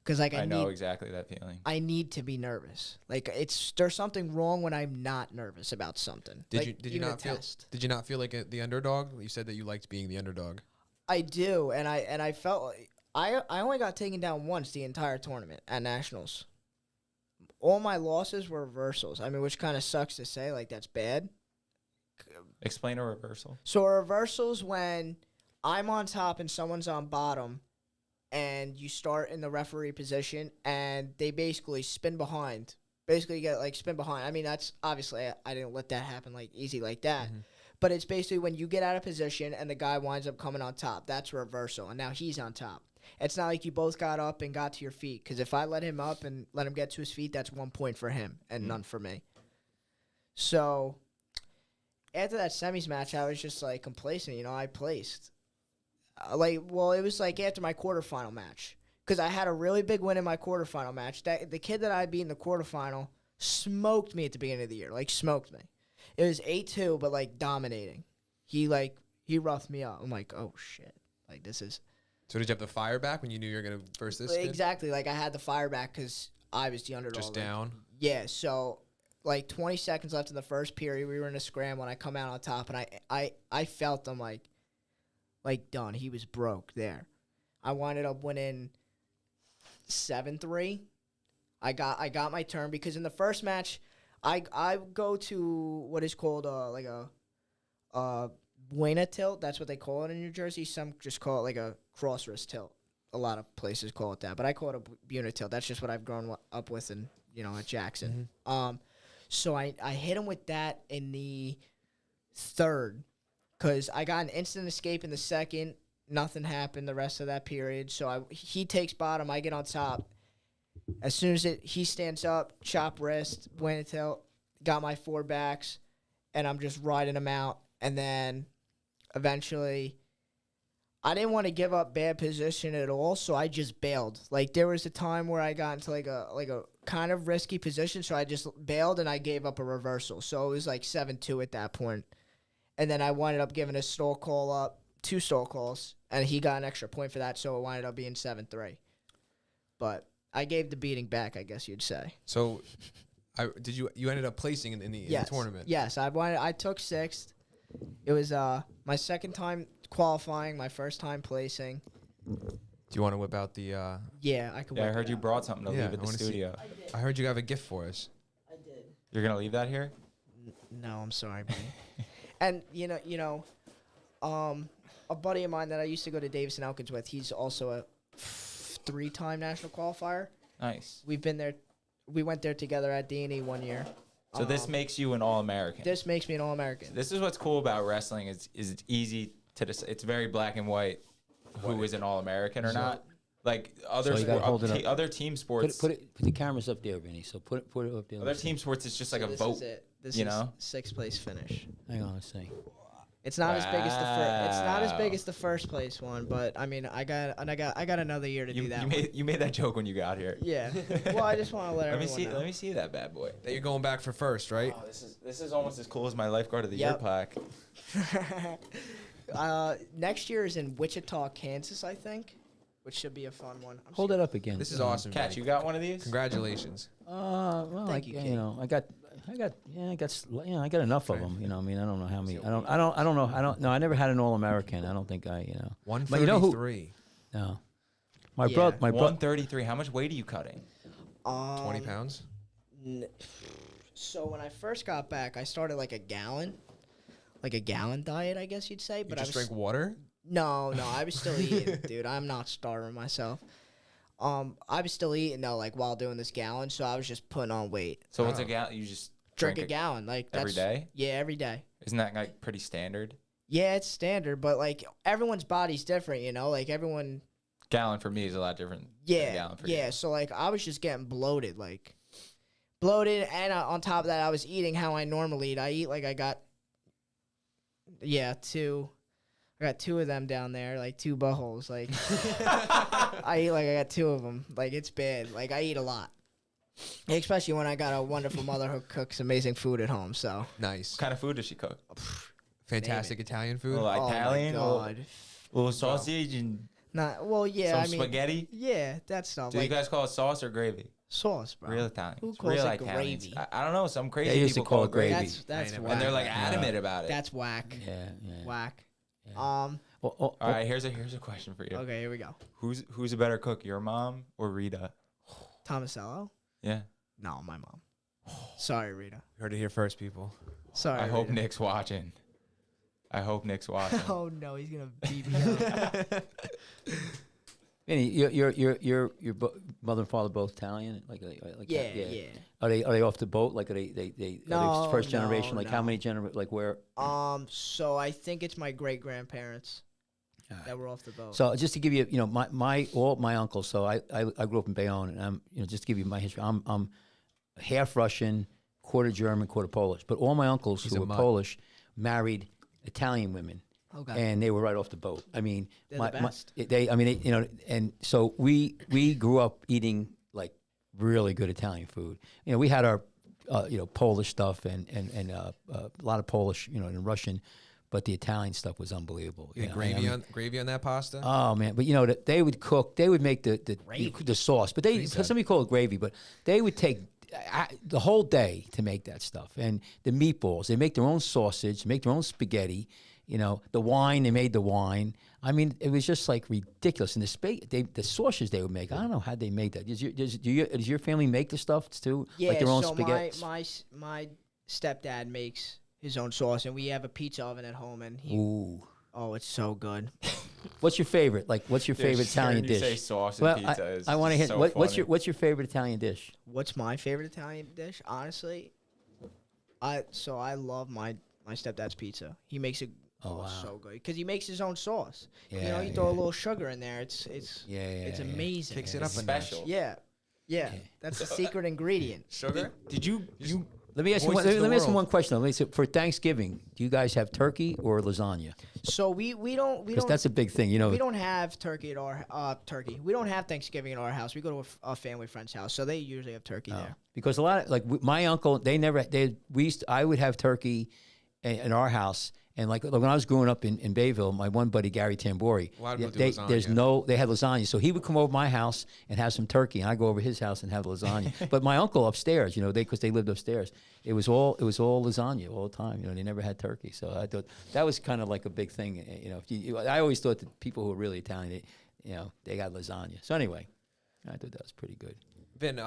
Because like I know exactly that feeling. I need to be nervous. Like there's something wrong when I'm not nervous about something. Did you not feel like the underdog? You said that you liked being the underdog. I do, and I felt like I only got taken down once the entire tournament at nationals. All my losses were reversals. I mean, which kind of sucks to say. Like that's bad. Explain a reversal. So a reversal's when I'm on top and someone's on bottom. And you start in the referee position, and they basically spin behind. Basically, you get like spin behind. I mean, that's obviously I didn't let that happen like easy like that. Mm-hmm. But it's basically when you get out of position and the guy winds up coming on top. That's a reversal, and now he's on top. It's not like you both got up and got to your feet. Because if I let him up and let him get to his feet, that's 1 point for him and none for me. So after that semis match, I was just like complacent. I placed. It was like after my quarterfinal match, because I had a really big win in my quarterfinal match. The kid that I beat in the quarterfinal smoked me at the beginning of the year, like smoked me. It was 8-2, but like dominating. He roughed me up. I'm like, oh shit, like this is. So did you have the fire back when you knew you were gonna verse this kid? Exactly. Like I had the fire back because I was the underdog. Just down. Yeah. So like 20 seconds left in the first period, we were in a scramble, and I come out on top, and I felt him like done. He was broke there. I winded up winning 7-3. I got my turn because in the first match, I go to what is called like a buena tilt. That's what they call it in New Jersey. Some just call it like a cross wrist tilt. A lot of places call it that, but I call it a buena tilt. That's just what I've grown up with, in at Jackson. Mm-hmm. So I hit him with that in the third, because I got an instant escape in the second. Nothing happened the rest of that period. So he takes bottom. I get on top. As soon as he stands up, chop wrist, buena tilt, got my 4 backs, and I'm just riding him out. And then eventually, I didn't want to give up bad position at all, so I just bailed. Like there was a time where I got into like a kind of risky position, so I just bailed and I gave up a reversal. So it was like 7-2 at that point. And then I winded up giving a stall call up, 2 stall calls, and he got an extra point for that, so it winded up being 7-3. But I gave the beating back, I guess you'd say. So, you ended up placing in the tournament? Yes, I took 6th. It was my second time qualifying, my first time placing. Do you want to whip out the? Yeah, I could. Yeah, I whip heard it you out. brought something to Yeah, leave at I the wanna see- studio. I heard you have a gift for us. I did. You're gonna leave that here? No, I'm sorry, buddy. And a buddy of mine that I used to go to Davis and Elkins with, he's also a 3-time national qualifier. Nice. We went there together at D&E one year. So this makes you an All-American. This makes me an All-American. This is what's cool about wrestling is it's easy to it's very black and white who is an All-American or not. Like other So you gotta hold it up. other team sports. Put the cameras up there, Vinny. So put it up there. Other team sports it's just like a this vote. is it. This you is know? 6th place finish. Hang on, let's see. It's not as big as the first. It's not as big Wow. as the first place one, but I mean, I got another year to do that. You made that joke when you got here. Yeah. Well, I just want to let Let me everyone see. know. Let me see that bad boy. That you're going back for first, right? Oh, this is almost as cool as my lifeguard of the year Yep. plaque. Next year is in Wichita, Kansas, I think, which should be a fun one. Hold it up again. This is awesome. Catch, Vinny. you got one of these? Congratulations. Well, Thank you, Kate. I got enough of them. I mean, I don't know how many. I don't know. I never had an All-American. I don't think But you know who? 133. No. My Yeah. brother. 133. How much weight are you cutting? 20 pounds. So when I first got back, I started like a gallon diet, I guess you'd say. You But just I was drink water? No, I was still eating, dude. I'm not starving myself. I was still eating though, like while doing this gallon, so I was just putting on weight. So what's a gallon? You just Drink a gallon, like every day? Yeah, every day. Isn't that like pretty standard? Yeah, it's standard, but like everyone's body's different, like everyone. Gallon for me is a lot different. than a Yeah, gallon for yeah. you. So like I was just getting bloated, and on top of that, I was eating how I normally eat. I eat like I got 2. I got 2 of them down there, like 2 buttholes. Like I eat like I got 2 of them. Like it's bad. Like I eat a lot, especially when I got a wonderful mother who cooks amazing food at home. So Nice. What kind of food does she cook? Fantastic Italian food. Well, oh Italian, my god, little sausage and not well. Yeah, some I mean, spaghetti. yeah, that stuff. Do like you guys call it sauce or gravy? sauce, bro. Real Italians. Who calls Real it Italians. gravy? I don't know. Some crazy They used to people call call it gravy. That's I know. whack. and they're like adamant about it. That's whack. Yeah. Whack. Yeah. Um. All right, here's a question for you. Okay, here we go. Who's a better cook, your mom or Rita? Tomasello? Yeah. No, my mom. Sorry, Rita. Heard it here first, people. Sorry. I hope Rita. Nick's watching. Oh no, he's gonna beat me up. Vinny, your mother and father both Italian, like Yeah. Are they off the boat? Like are they No, first generation? no, Like how no. many like where? So I think it's my great grandparents All right. that were off the boat. So just to give you, all my uncles. So I grew up in Bayonne, and I'm just to give you my history. I'm half Russian, quarter German, quarter Polish. But all my uncles He's who a were mutt. Polish married Italian women, Okay. and they were right off the boat. I mean, They're the best. and so we grew up eating like really good Italian food. We had our Polish stuff and a lot of Polish, and Russian, but the Italian stuff was unbelievable. You had gravy on that pasta? Oh man, but they would cook. They would make the sauce, but somebody call it gravy. But they would take the whole day to make that stuff, and the meatballs. They make their own sausage, make their own spaghetti. The wine. They made the wine. I mean, it was just like ridiculous. And the sausages they would make. I don't know how they made that. Does your family make the stuff too? Yeah, like their own so spaghetti. my stepdad makes his own sauce, and we have a pizza oven at home, and Ooh. oh, it's so good. What's your favorite? Like, what's your favorite Italian You dish? say sauce and pizza is I want to hear so what's funny. your favorite Italian dish? What's my favorite Italian dish? Honestly, I love my stepdad's pizza. He makes it so good because he makes his own sauce. Yeah, you throw a little sugar in there. It's amazing. Kicks it up a Special. notch. Yeah. That's the secret ingredient. Sugar? Did you Let me ask you. Voices of the Let me ask you world. one question. For Thanksgiving, do you guys have turkey or lasagna? So we don't Because that's a big thing. we don't have turkey at our turkey. We don't have Thanksgiving at our house. We go to a family friend's house, so they usually have turkey there. Because a lot of my uncle, I would have turkey in our house. And like when I was growing up in Bayville, my one buddy Gary Tambori, A lot of people do lasagna. they had lasagna, so he would come over my house and have some turkey, and I go over his house and have lasagna. But my uncle upstairs, because they lived upstairs, it was all lasagna all the time. They never had turkey, so I thought that was kind of like a big thing. I always thought that people who were really Italian, they got lasagna. So anyway, I thought that was pretty good. Vin,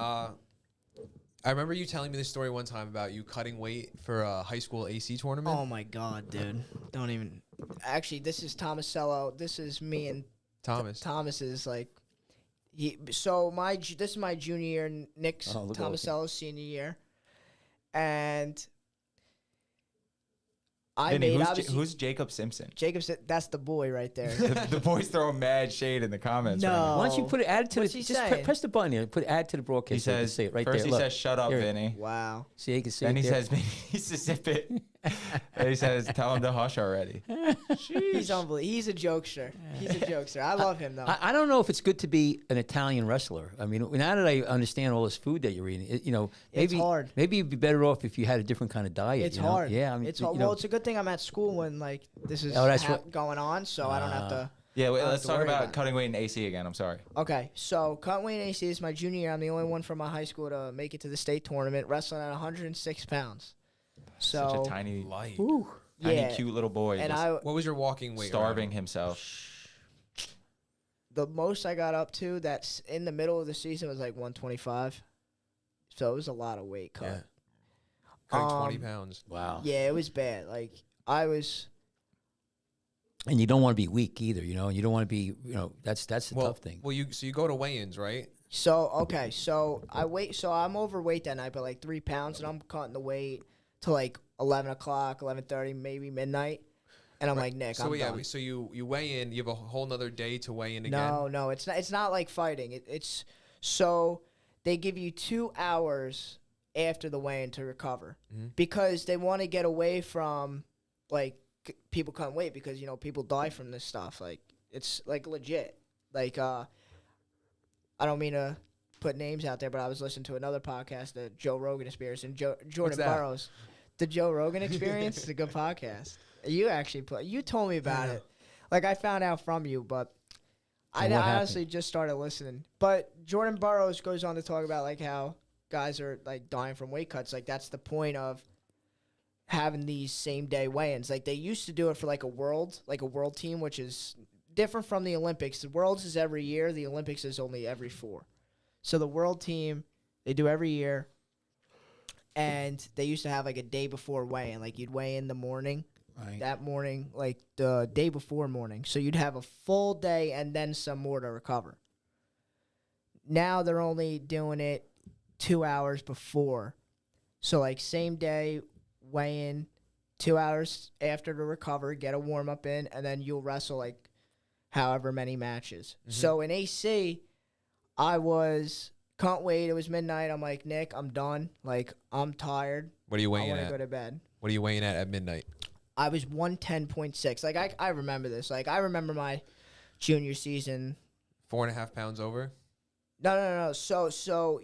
I remember you telling me this story one time about you cutting weight for a high school AC tournament. Oh my God, dude! Don't even. Actually, this is Tomasello. This is me and Thomas. Thomas is like, this is my junior year. Nick's Oh, look at Tomasello's senior year, and Vinny, obviously who's Jacob Simpson? Jacob said that's the boy right there. The boys throwing mad shade in the comments. No. Right now. Why don't you put it add to What's the he just saying? press the button here, add to the broadcast. He so you can says see it right first there. he Look. says shut up, Here. Vinny. Wow. See, you can see Then it he there. says Vinny needs to zip it. And he says tell him to hush already. He's unbelievable. He's a jokester. He's a jokester. I love him though. I don't know if it's good to be an Italian wrestler. I mean, now that I understand all this food that you're eating, maybe It's hard. Maybe you'd be better off if you had a different kind of diet. It's you know? hard. Yeah, I mean, it's hard. Well, it's a good thing I'm at school when like this is that's going on, so I don't have to. Yeah, wait, I don't let's have to talk worry about about it. cutting weight in AC again. I'm sorry. Okay, so cutting weight in AC is my junior year. I'm the only one from my high school to make it to the state tournament, wrestling at 106 pounds. So Such a tiny, Light. yeah, cute little boy. and just What was your walking weight? starving himself. the most I got up to that's in the middle of the season was like 125. So it was a lot of weight cut. Yeah. Cutting 20 Um, pounds. wow. Yeah, it was bad. Like I was. And you don't want to be weak either, and you don't want to be, that's the tough thing. Well, you go to weigh-ins, right? So okay, so I'm overweight that night by like 3 pounds, and I'm cutting the weight to like 11 o'clock, 11:30, maybe midnight, and I'm like, Nick, So I'm yeah, done. so you weigh in. You have a whole nother day to weigh in again. No, it's not. It's not like fighting. It's so they give you 2 hours after the weigh-in to recover because they want to get away from like people cutting weight because people die from this stuff. Like it's like legit. Like I don't mean to put names out there, but I was listening to another podcast, the Joe Rogan Experience, and Jordan that? Burroughs. The Joe Rogan Experience is a good podcast. You actually you told me about it. Like I found out from you, but I And what happened? honestly just started listening. But Jordan Burroughs goes on to talk about like how guys are like dying from weight cuts. Like that's the point of having these same day weigh-ins. Like they used to do it for like a world team, which is different from the Olympics. The Worlds is every year. The Olympics is only every 4. So the world team, they do every year. And they used to have like a day before weigh-in. Like you'd weigh in the morning. Right. That morning, like the day before morning. So you'd have a full day and then some more to recover. Now they're only doing it 2 hours before. So like same day, weigh in, 2 hours after to recover, get a warm-up in, and then you'll wrestle like however many matches. So in AC, I can't wait. It was midnight. I'm like, Nick, I'm done. Like, I'm tired. What are you I weighing want to at? go to bed. What are you weighing at midnight? I was 110.6. Like I remember this. Like I remember my junior season. 4.5 pounds over. No. So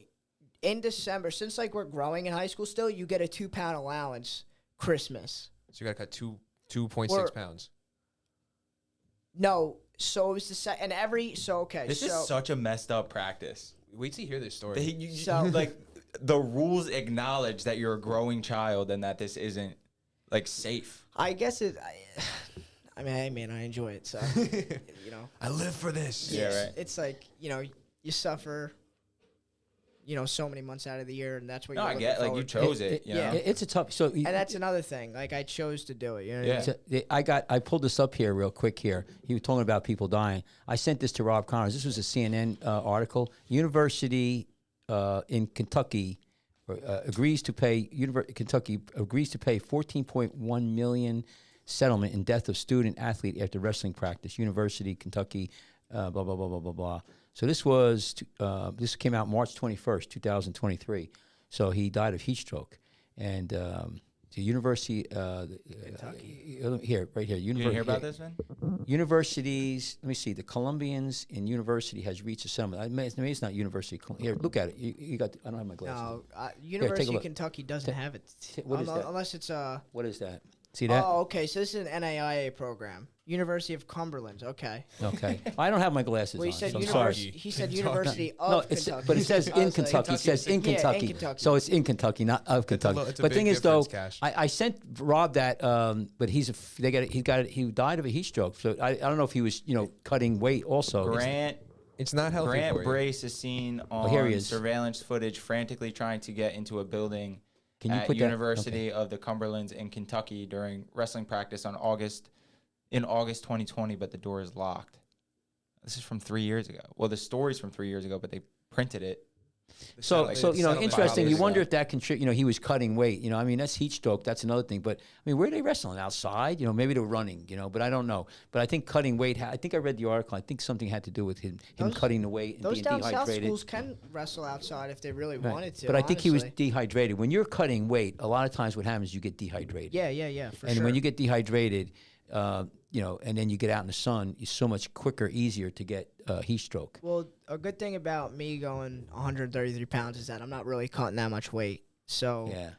in December, since like we're growing in high school still, you get a 2-pound allowance Christmas. So you got to cut 2.6 Or- pounds. No, so it was the and okay. This so is such a messed up practice. Wait till you hear this story. Like the rules acknowledge that you're a growing child and that this isn't like safe. I guess I mean, hey man, I enjoy it. So you know, I live for this. Yeah, right. It's like you suffer. So many months out of the year, and that's what No, you're I looking get like you forward to. chose it. You know? It's a tough. So And that's another thing. Like I chose to do it. You know what Yeah. I mean? I pulled this up here real quick here. He was talking about people dying. I sent this to Rob Connors. This was a CNN article. University in Kentucky agrees to pay. Kentucky agrees to pay $14.1 million settlement in death of student athlete after wrestling practice. University Kentucky. Blah blah blah blah blah blah. So this came out March 21st, 2023. So he died of heat stroke, and the university here, right here. You didn't hear about this, man? Universities. Let me see. The Columbians in university has reached a settlement. Maybe it's not university. Here, look at it. You got. I don't have my glasses. No, take a University of look. Kentucky doesn't have it. What is that? Unless it's What is that? See that? Oh, okay. So this is an NAIA program. University of Cumberland. Okay. Okay. I don't have my glasses Well, he on. said so I'm sorry. He said Kentucky. University No, of Kentucky. but it says I in was like- Kentucky. It says in Yeah, in Kentucky. Kentucky. So it's in Kentucky, not of Kentucky. it's a But big thing is, though, difference, Cash. I sent Rob that, but he died of a heat stroke. So I don't know if he was cutting weight also. Grant It's not healthy for you. Brace is seen on here he is. surveillance footage frantically trying to get into a building Can you at put that- University of the Cumberlands in Kentucky during wrestling practice in August 2020, but the door is locked. This is from 3 years ago. Well, the story's from 3 years ago, but they printed it. So settlement interesting. You years wonder ago. if that he was cutting weight. I mean, that's heat stroke. That's another thing. But I mean, where are they wrestling outside? Maybe they're running. But I don't know. But I think cutting weight. I think I read the article. I think something had to do with him cutting the weight and Those being down south dehydrated. schools can wrestle outside if they really Right. wanted to. But I think he was honestly. dehydrated. When you're cutting weight, a lot of times what happens is you get dehydrated. Yeah, for And sure. when you get dehydrated, and then you get out in the sun, it's so much quicker, easier to get heat stroke. Well, a good thing about me going 133 pounds is that I'm not really cutting that much weight. So, Yeah.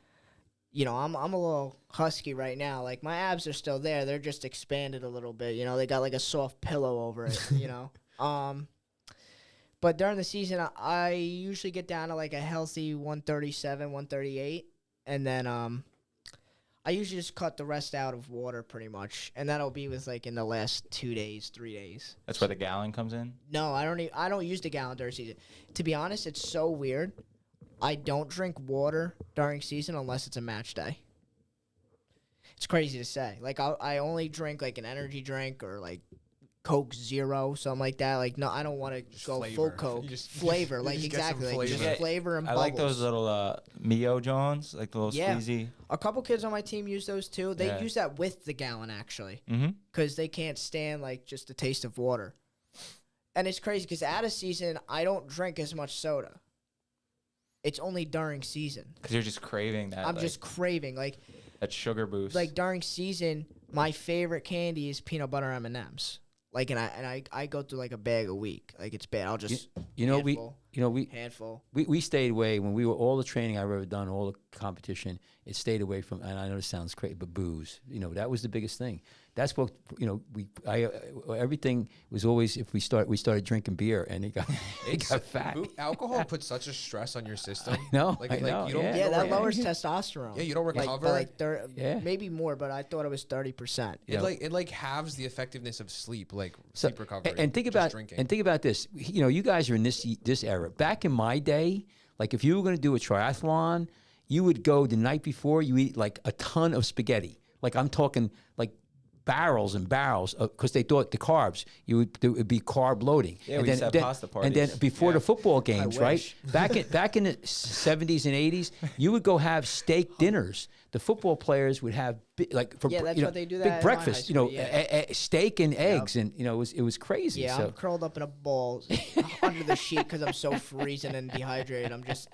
I'm a little husky right now. Like my abs are still there; they're just expanded a little bit. They got like a soft pillow over it. But during the season, I usually get down to like a healthy 137, 138, and then I usually just cut the rest out of water pretty much, and that'll be with like in the last 2 days, 3 days. That's where the gallon comes in. No, I don't use the gallon during season. To be honest, it's so weird. I don't drink water during season unless it's a match day. It's crazy to say. Like I only drink like an energy drink or like Coke Zero, something like that. Like no, I don't want to go full flavor. Coke. You just- Flavor, you like just get some exactly, like just flavor. flavor and I bubbles. like those little Mio Jones, like the little Yeah. squeezy. A couple kids on my team use those too. They Yeah. use that with the gallon actually, Mm-hmm. because they can't stand like just the taste of water. And it's crazy because out of season, I don't drink as much soda. It's only during season. Because you're just craving that. I'm like, just craving that sugar boost. like during season. My favorite candy is peanut butter M&Ms. Like and I go through like a bag a week. Like it's bad. I'll just handful. we stayed away when we were all the training I've ever done, all the competition. It stayed away from, and I know this sounds crazy, but booze. That was the biggest thing. That's what everything was always. If we started drinking beer, and it got fat. Alcohol puts such a stress on your system. I know, Like I you know, don't. yeah. you Yeah, don't that re- lowers testosterone. Yeah, you don't Like, recover. by like Yeah. maybe more, but I thought it was 30%. It like halves the effectiveness of sleep, like So- sleep recovery. And think just about drinking. this. You guys are in this era. Back in my day, like if you were going to do a triathlon, you would go the night before. You eat like a ton of spaghetti. Like I'm talking like barrels and barrels, because they thought the carbs it would be carb loading. Yeah, we used to have pasta And then parties. before the football games, right? wish. Back in the 70s and 80s, you would go have steak dinners. The football players would have Yeah, that's what they do that big at my breakfast. high school, yeah. Steak and eggs, and it was crazy. Yeah, so. I'm curled up in a ball under the sheet because I'm so freezing and dehydrated. I'm just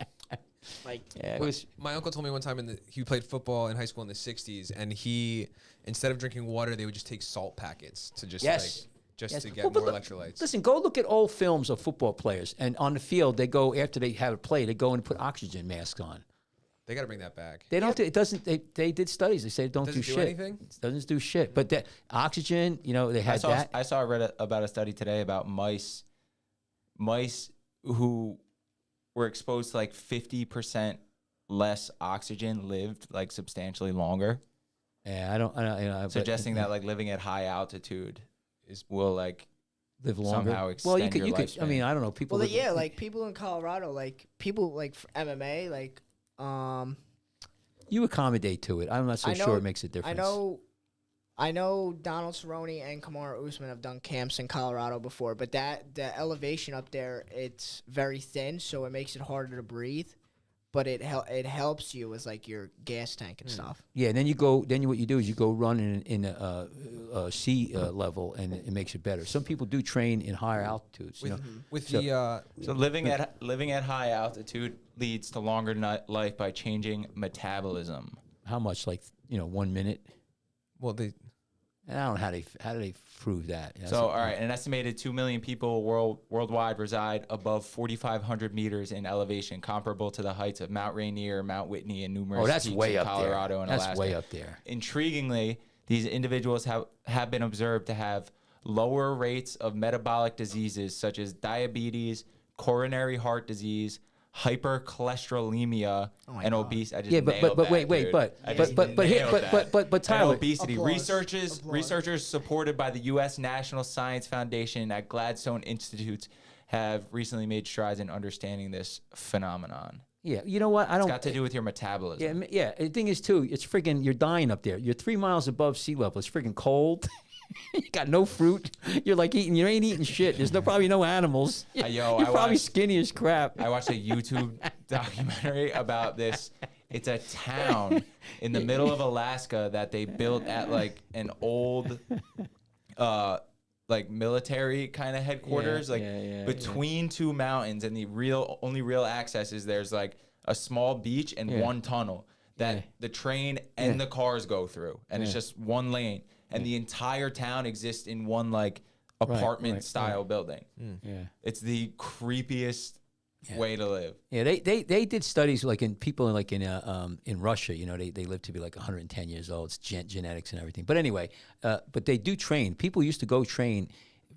Like, Yeah, it was. My uncle told me one time he played football in high school in the 60s, and he, instead of drinking water, they would just take salt packets to just Yes. just Yes. to get Well, but more look- electrolytes. Listen, go look at old films of football players, and on the field they go after they have a play. They go and put oxygen masks on. They got to bring that back. They don't. It doesn't. They did studies. They say it don't Does do it do shit. anything? It doesn't do shit. But that oxygen, they had that. I read about a study today about mice who were exposed to like 50% less oxygen lived like substantially longer, Yeah, I don't. But- suggesting that like living at high altitude will like live longer. somehow Well, you extend could. your You could. I mean, lifespan. I don't know. People. well, live- yeah, like people in Colorado, like people like for MMA, like you accommodate to it. I'm not so I know- sure it makes a difference. I know Donald Cerrone and Kamaru Usman have done camps in Colorado before, but the elevation up there, it's very thin, so it makes it harder to breathe. But it helps you with like your gas tank and stuff. Yeah, and then you go. Then what you do is you go run in a sea level, and it makes it better. Some people do train in higher altitudes. With So- the So living at high altitude leads to longer life by changing metabolism. How much? Like 1 minute. well, they And I don't know how do they prove that. That's So, a- all right, an estimated 2 million people worldwide reside above 4,500 meters in elevation, comparable to the heights of Mount Rainier, Mount Whitney, and numerous Oh, that's peaks way in up Colorado there. and That's Alaska. way up there. Intriguingly, these individuals have been observed to have lower rates of metabolic diseases such as diabetes, coronary heart disease, hypercholesterolemia, and obesity. I just Yeah, nailed but that, wait, dude. but I just here, nailed that. but And Tyler, obesity. Applause. Researchers supported by the U.S. National Science Foundation at Gladstone Institutes have recently made strides in understanding this phenomenon. yeah, you know what? I It's don't. got to do with your metabolism. Yeah. The thing is too, it's friggin' you're dying up there. You're 3 miles above sea level. It's friggin' cold. You got no fruit. You're like eating. You ain't eating shit. There's probably no animals. Yo, You're I probably watched- skinny as crap. I watched a YouTube documentary about this. It's a town in the middle of Alaska that they built at like an old, like military kind of headquarters, between two mountains, and the only real access is there's like a small beach and one tunnel that the train and the cars go through, and it's just one lane, and the entire town exists in one like apartment style building. Yeah. It's the creepiest way to live. Yeah, they did studies like in people like in Russia. They live to be like 110 years old. It's genetics and everything. But anyway, but they do train. People used to go train.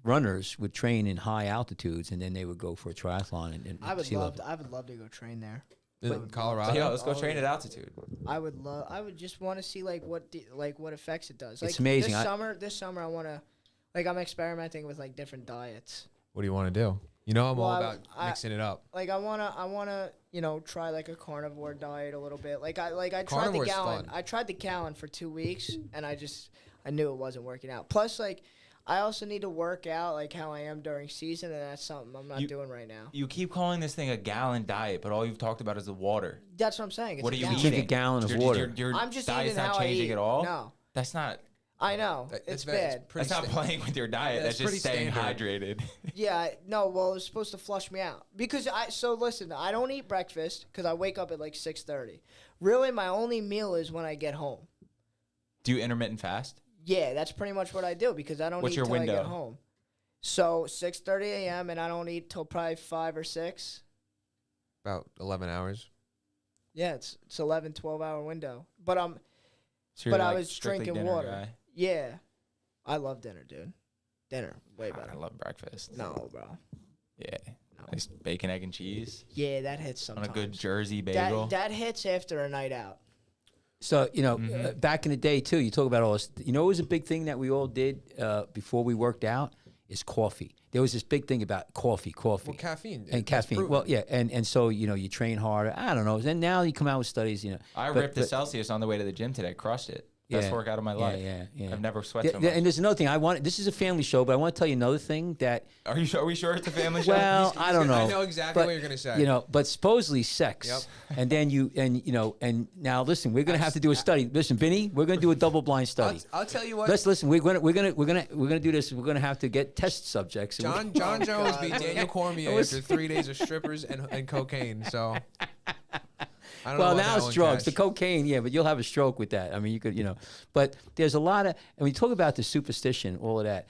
Runners would train in high altitudes, and then they would go for a triathlon. And I would sea love level. to go train there. in Colorado. Yeah, let's go train at altitude. I would just want to see like what effects it does. Like, It's amazing. This summer I want to, like, I'm experimenting with like different diets. What do you want to do? I'm all Well, about mixing it up. Like I wanna try like a carnivore diet a little bit. I tried the Carnivore's gallon. fun. I tried the gallon for 2 weeks and I knew it wasn't working out. Plus, like, I also need to work out like how I am during season, and that's something I'm not doing right now. You keep calling this thing a gallon diet, but all you've talked about is the water. That's what I'm saying. It's What a are you gallon. eating? Drink a gallon of water. Your I'm just diet's eating not how I changing eat. at all. No, That's not. I know it's bad. That's not playing with your diet. That's That's just pretty staying standard. hydrated. Yeah, no. Well, it was supposed to flush me out because listen, I don't eat breakfast because I wake up at like 6:30. Really, my only meal is when I get home. Do you intermittent fast? Yeah, that's pretty much what I do because I don't What's eat your till I window? get home. So 6:30 a.m. and I don't eat till probably 5 or 6. About 11 hours. Yeah, it's 11, 12-hour window. But So But you're, I like, was strictly drinking dinner water. guy? yeah, I love dinner, dude. Dinner, way God, better. I love breakfast. No, bro. Yeah. Nice bacon, egg, and cheese Yeah, that hits on sometimes. a good Jersey bagel. That hits after a night out. So, back in the day, too, you talk about all this. It was a big thing that we all did before we worked out is coffee. There was this big thing about coffee. Well, caffeine. And that's caffeine. proven. Well, yeah. And so, you train harder. I don't know. And now you come out with studies, I but- ripped the but- Celsius on the way to the gym today. Crushed it. Best Yeah. workout of my life. Yeah. I've never sweat Yeah, so much. and there's another thing. This is a family show, but I want to tell you another thing that, Are we sure it's a family show? well, I don't know. I know exactly but, what you're gonna say. But supposedly sex. Yep. And then and now listen, we're gonna have to do a study. Listen, Vinny, we're gonna do a double blind study. I'll tell you what. Let's listen. We're gonna do this. We're gonna have to get test subjects. John Jones beat Daniel Cormier after 3 days of strippers and cocaine. So I don't know Well, about now that it's one, drugs. The Cash. cocaine, yeah, but you'll have a stroke with that. I mean, you could, but there's a lot of, and we talk about the superstition, all of that.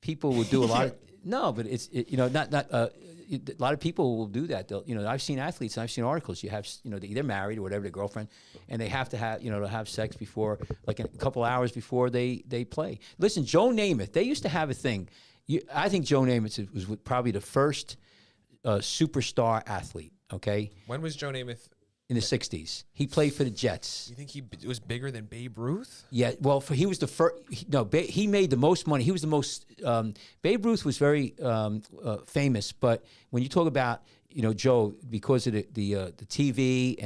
People will do a lot of, no, but a lot of people will do that. They'll, I've seen athletes and I've seen articles. You have, they're married or whatever, their girlfriend, and they have to have, to have sex before, like a couple hours before they play. Listen, Joe Namath, they used to have a thing. I think Joe Namath was probably the first superstar athlete. Okay, When was Joe Namath? in the '60s, he played for the Jets. You think he was bigger than Babe Ruth? Yeah, well, he was the first. He made the most money. He was the most. Babe Ruth was very famous, but when you talk about Joe, because of the TV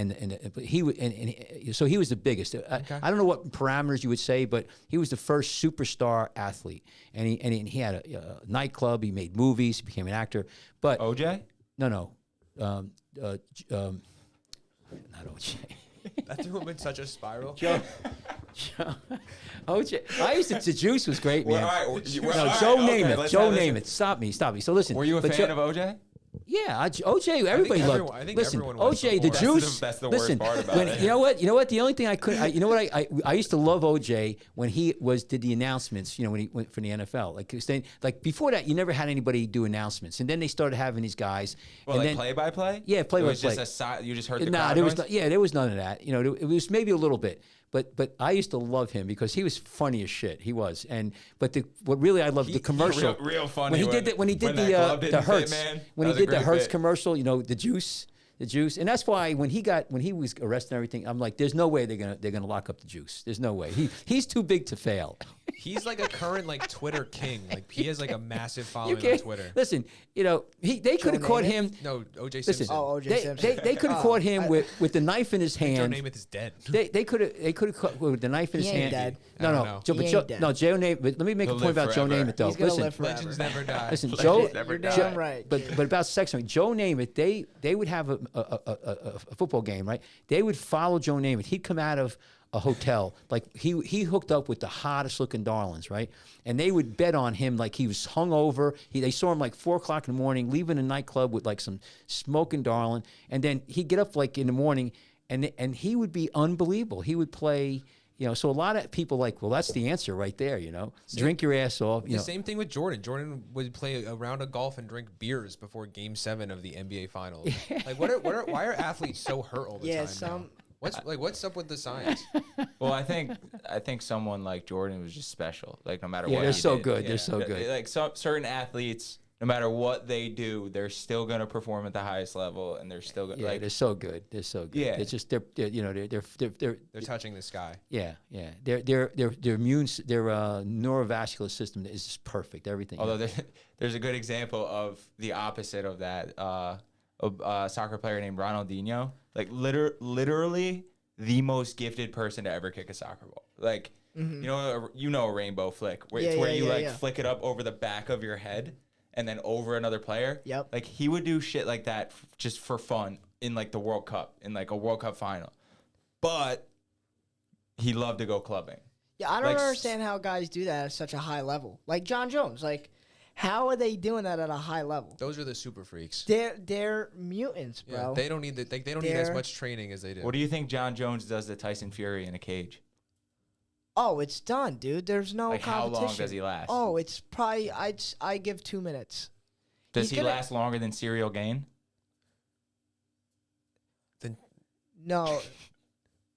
so he was the biggest. I don't know what parameters you would say, but he was the first superstar athlete, and he had a nightclub. He made movies. He became an actor. But OJ? no. Not OJ. That threw him in such a spiral. OJ. I used to. The Juice was great, man. All right, Joe Namath. let's Joe not listen. Namath. Stop me. So listen. Were you a fan of OJ? Yeah, OJ. Everybody loved. I think Listen, everyone was OJ, the before. Juice. That's the worst listen, part about when, it. You know what? The only thing I could. I used to love OJ when he did the announcements. When he went for the NFL. Like before that, you never had anybody do announcements, and then they started having these guys. Well, and like then, play-by-play? Yeah, play-by-play. It was just you just heard the Nah, crowd there noise? there was none of that. It was maybe a little bit, but I used to love him because he was funny as shit. He was, what really I loved the commercial. real funny when he did when that glove the didn't fit, Hertz man. when That he was a did the great Hertz bit. commercial. The juice, and that's why when he was arrested and everything, I'm like, there's no way they're gonna lock up the Juice. There's no way. He's too big to fail. He's like a current Twitter king. He has a massive You following on can't Twitter. listen. They could have caught Namath? him. No, OJ Listen, Simpson. Oh, OJ Simpson. they could have caught him with the knife in his Joe hand. Namath is dead. They could have caught with the knife in his He ain't hand. dead. I No, don't no, know. Joe, He but ain't Joe, dead. no, Joe Namath. But let me make a He'll point live about Joe forever. Namath though. He's gonna Listen, live forever. Legends never die. listen, Legends Joe. never You're die. damn right. But about sex, Joe Namath, they would have a football game, right? They would follow Joe Namath. He'd come out of a hotel, like he hooked up with the hottest looking darlings, right? And they would bet on him like he was hungover. They saw him like 4 o'clock in the morning, leaving a nightclub with like some smoking darling, and then he'd get up like in the morning, and he would be unbelievable. He would play. So a lot of people well, that's the answer right there. Drink your ass off. The same thing with Jordan. Jordan would play a round of golf and drink beers before Game 7 of the NBA Finals. Why are athletes so hurt all the Yeah, time? Now? What's up with the science? Well, I think someone like Jordan was just special. Like no matter Yeah, what. they're he so did. good. They're so good. Like certain athletes, no matter what they do, they're still gonna perform at the highest level, and they're still gonna Yeah, they're so good. They're so good. Yeah. They're just they're They're touching the sky. yeah. Their neurovascular system is just perfect. Everything. Although there's a good example of the opposite of that. A soccer player named Ronaldinho, like literally the most gifted person to ever kick a soccer ball. Like you know a rainbow flick where it's Yeah, where yeah, you yeah, like yeah. flick it up over the back of your head and then over another player. Yep. Like he would do shit like that just for fun in like the World Cup, in like a World Cup final. But he loved to go clubbing. Yeah, I don't Like, understand how guys do that at such a high level. Like John Jones, how are they doing that at a high level? Those are the super freaks. They're mutants, Yeah, bro. they don't need they don't need as much training as they do. What do you think John Jones does to Tyson Fury in a cage? Oh, it's done, dude. There's no Like how competition. long does he last? Oh, it's probably I give 2 minutes. Does he's he gonna- last longer than Serial Gain? Then No.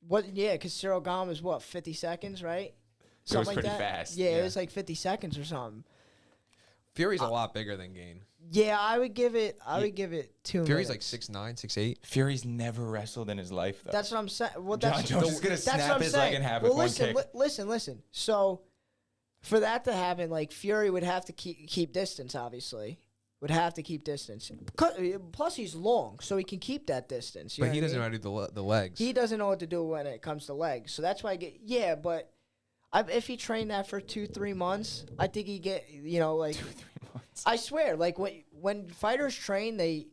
What? Yeah, because Cyril Gom is 50 seconds, right? was Something pretty like that. fast, Yeah, yeah. it was like 50 seconds or something. Fury's a lot bigger than Gain. Yeah, I would give it. I would give it 2 Fury's minutes. like 6'9", 6'8". Fury's never wrestled in his life, though. That's what I'm saying. Well, John that's Jones is gonna that's snap what I'm his leg saying. in half well, with one listen, kick. listen. So, for that to happen, Fury would have to keep distance. Obviously, would have to keep distance. Plus, he's long, so he can keep that distance. But he doesn't know how to do the legs. He doesn't know what to do when it comes to legs. So that's why I get. Yeah, but if he trained that for 2-3 months, I think he get. 2-3 months. I swear, when fighters train, they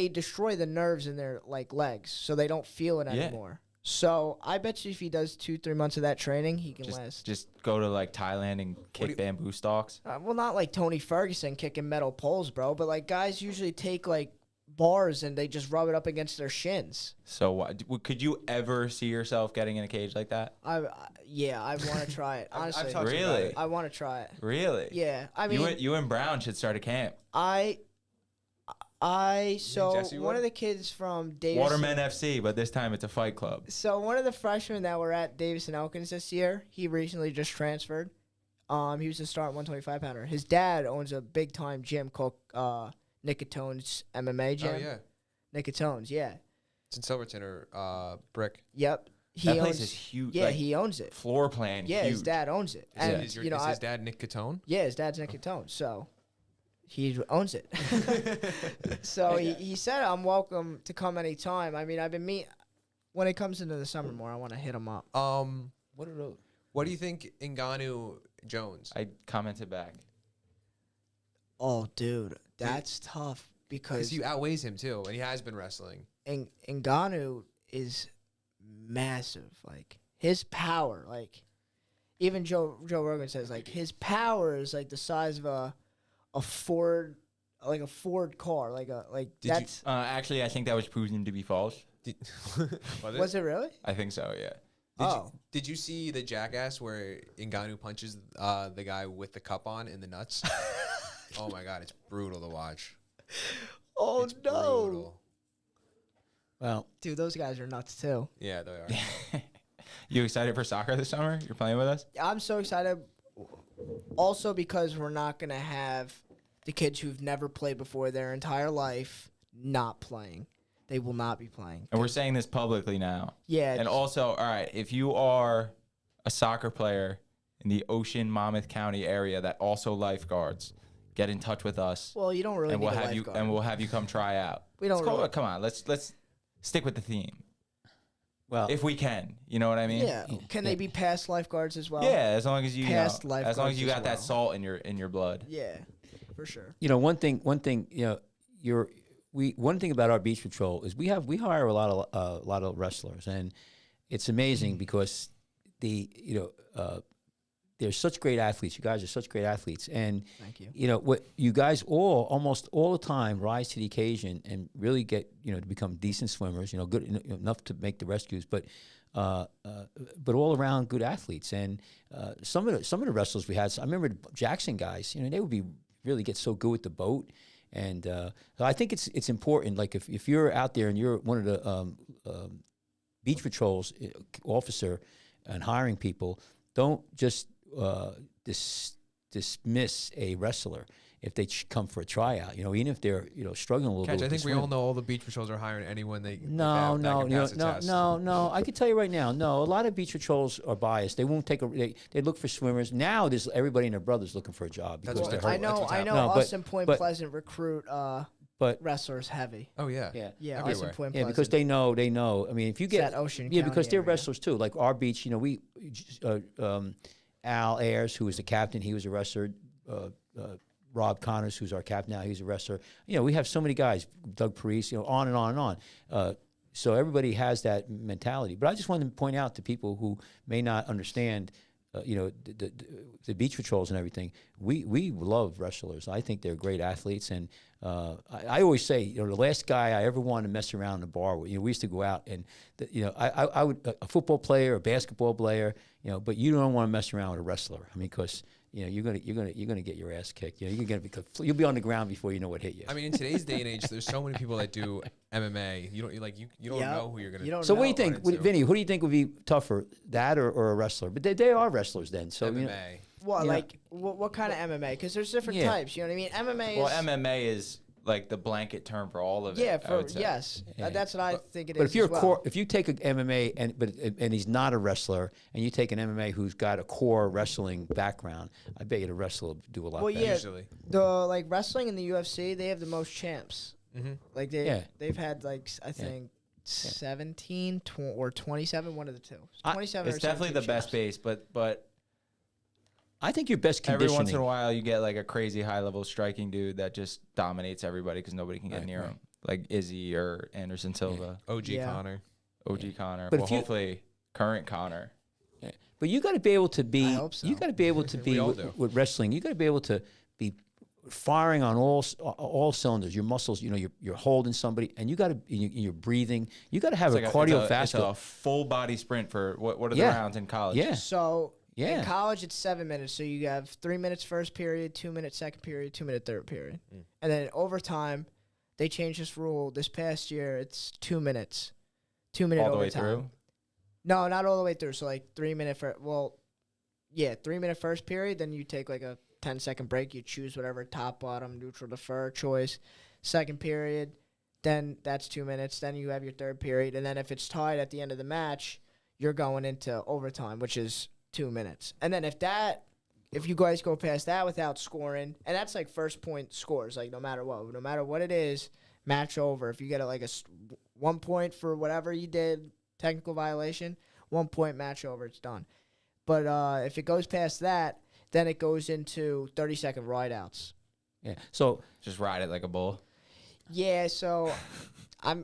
destroy the nerves in their legs, so they don't feel it Yeah. anymore. So I bet you if he does 2-3 months of that training, he can last. Just go to Thailand and kick bamboo stalks. Well, not like Tony Ferguson kicking metal poles, bro, but guys usually take bars and they just rub it up against their shins. So could you ever see yourself getting in a cage like that? Yeah, I want to try it. Honestly, talked to you about Really? it. I want to try it. Really? Yeah, I mean, You and Brown should start a camp. so Jesse one would? of the kids from Davis. Watermen FC, but this time it's a fight club. So one of the freshmen that were at Davis and Elkins this year, he recently just transferred. He was a start 125 pounder. His dad owns a big time gym called Nicatone's MMA gym. Oh yeah, Nicatone's, yeah. it's in Silverton or Brick. Yep. That place is huge. Yeah, like, he owns it. floor plan. Yeah, huge. his dad owns it. Is, And is, your, you know, is his dad Nick Catone? yeah, his dad's Nicatone, so he owns it. So he said I'm welcome to come anytime. I mean, I've been when it comes into the summer more, I want to hit him up. What are those? What do you think Ngannou Jones? I commented back. Oh, dude, that's tough Because because he outweighs him too, and he has been wrestling. Ngannou is massive. Like his power, like even Joe Rogan says, like his power is like the size of a Ford, like a Ford car, like Did you- that's. Actually, I think that was proven to be false. Was it really? I think so. Yeah. Did you see the Jackass where Ngannou punches the guy with the cup on in the nuts? Oh my god, it's brutal to watch. Oh It's no, brutal. Well, dude, those guys are nuts too. Yeah, they are. You excited for soccer this summer? You're playing with us? I'm so excited. Also because we're not gonna have the kids who've never played before their entire life not playing. They will not be playing. And we're saying this publicly now. Yeah. And also, all right, if you are a soccer player in the Ocean Monmouth County area that also lifeguards, get in touch with us. Well, you don't really and need we'll a have lifeguard. you and we'll have you come try out. We don't really- Come on, let's stick with the theme. well, If we can, you know what I mean? Yeah. Can they be past lifeguards as well? Yeah, as long as you, Past as long as lifeguards you as got that well. salt in your blood. Yeah, for sure. you know, one thing, you know, one thing about our beach patrol is we hire a lot of wrestlers, and it's amazing because they're such great athletes. You guys are such great athletes, and Thank you. you know what you guys almost all the time rise to the occasion and really get to become decent swimmers. You know, good enough to make the rescues, but all around good athletes. And some of the wrestlers we had, I remember the Jackson guys. You know, they would really get so good with the boat. And so I think it's important. Like if you're out there and you're one of the beach patrols officer and hiring people, don't just dismiss a wrestler if they come for a tryout. You know, even if they're struggling a little Catch, bit. I think with we swim. all know all the beach patrols are hiring anyone they No, have that no, can you know, pass the test. no. I can tell you right now, no. A lot of beach patrols are biased. They won't take they look for swimmers. Now there's everybody and their brothers looking for a job because That's they're what- I hurt. know. what's I know. happening. No, us in Point but- Pleasant recruit but wrestlers heavy. Oh yeah. yeah. Yeah, us Everywhere. in Point Yeah, Pleasant. because they know. I mean, if you get that Ocean yeah, County because they're area. wrestlers too. Like our beach, we Al Ayers, who was the captain, he was a wrestler. Rob Connors, who's our captain now, he's a wrestler. You know, we have so many guys. Doug Parise, on and on and on. So everybody has that mentality. But I just wanted to point out to people who may not understand. The beach patrols and everything. We love wrestlers. I think they're great athletes, and I always say, the last guy I ever wanted to mess around in the bar with. We used to go out, and I would a football player, a basketball player, but you don't want to mess around with a wrestler. I mean, because you're gonna get your ass kicked. You'll be on the ground before you know what hit you. I mean, in today's day and age, there's so many people that do MMA. You don't Yeah. know who you're gonna. You don't So what do you know. think, run into. Vinny? Who do you think would be tougher, that or a wrestler? But they are wrestlers then. So MMA. Well, Yeah. like what kind of MMA? Because there's different Yeah. types. You know what I mean? MMA Well, is MMA is like the blanket term for all of it. yeah. I For would say. yes, Yeah. that's what I think it is. But if you're as well. if you take an MMA and he's not a wrestler, and you take an MMA who's got a core wrestling background, I bet you the wrestler will do a lot Well, better. yeah. Usually. the wrestling in the UFC, they have the most champs. Mm-hmm. Like Yeah. they've had I think 17 or 27, one of the two. 27 It's or definitely 17 the best champs. base, but I think your best every conditioning. once in a while you get like a crazy high level striking dude that just dominates everybody because nobody can get Right, near right. him, like Izzy or Anderson Silva, OG Yeah. Connor. OG Connor. But Well, if you- hopefully current Connor. But you got to be able to be. I hope so. You got to be able to We be all with, do. with wrestling. You got to be able to be firing on all cylinders. Your muscles, you're holding somebody, and you got to you're breathing. You got to have It's a like cardiovascular. it's a full body sprint for what are the Yeah. rounds in college? Yeah. So Yeah. in college, it's 7 minutes. So you have 3 minutes first period, 2 minutes second period, 2 minute third period. And then in overtime, they changed this rule this past year. It's 2 minutes. 2 minute all the way overtime. through. No, not all the way through. So like 3 minute first. Well, yeah, 3 minute first period. Then you take like a 10-second break. You choose whatever top, bottom, neutral, defer choice. Second period. Then that's 2 minutes. Then you have your third period. And then if it's tied at the end of the match, you're going into overtime, which is 2 minutes. And then if you guys go past that without scoring, and that's like first point scores, like no matter what it is, match over. If you get 1 point for whatever you did, technical violation, 1 point, match over, it's done. But if it goes past that, then it goes into 30-second rideouts. Yeah. So Just ride it like a bull. Yeah, so I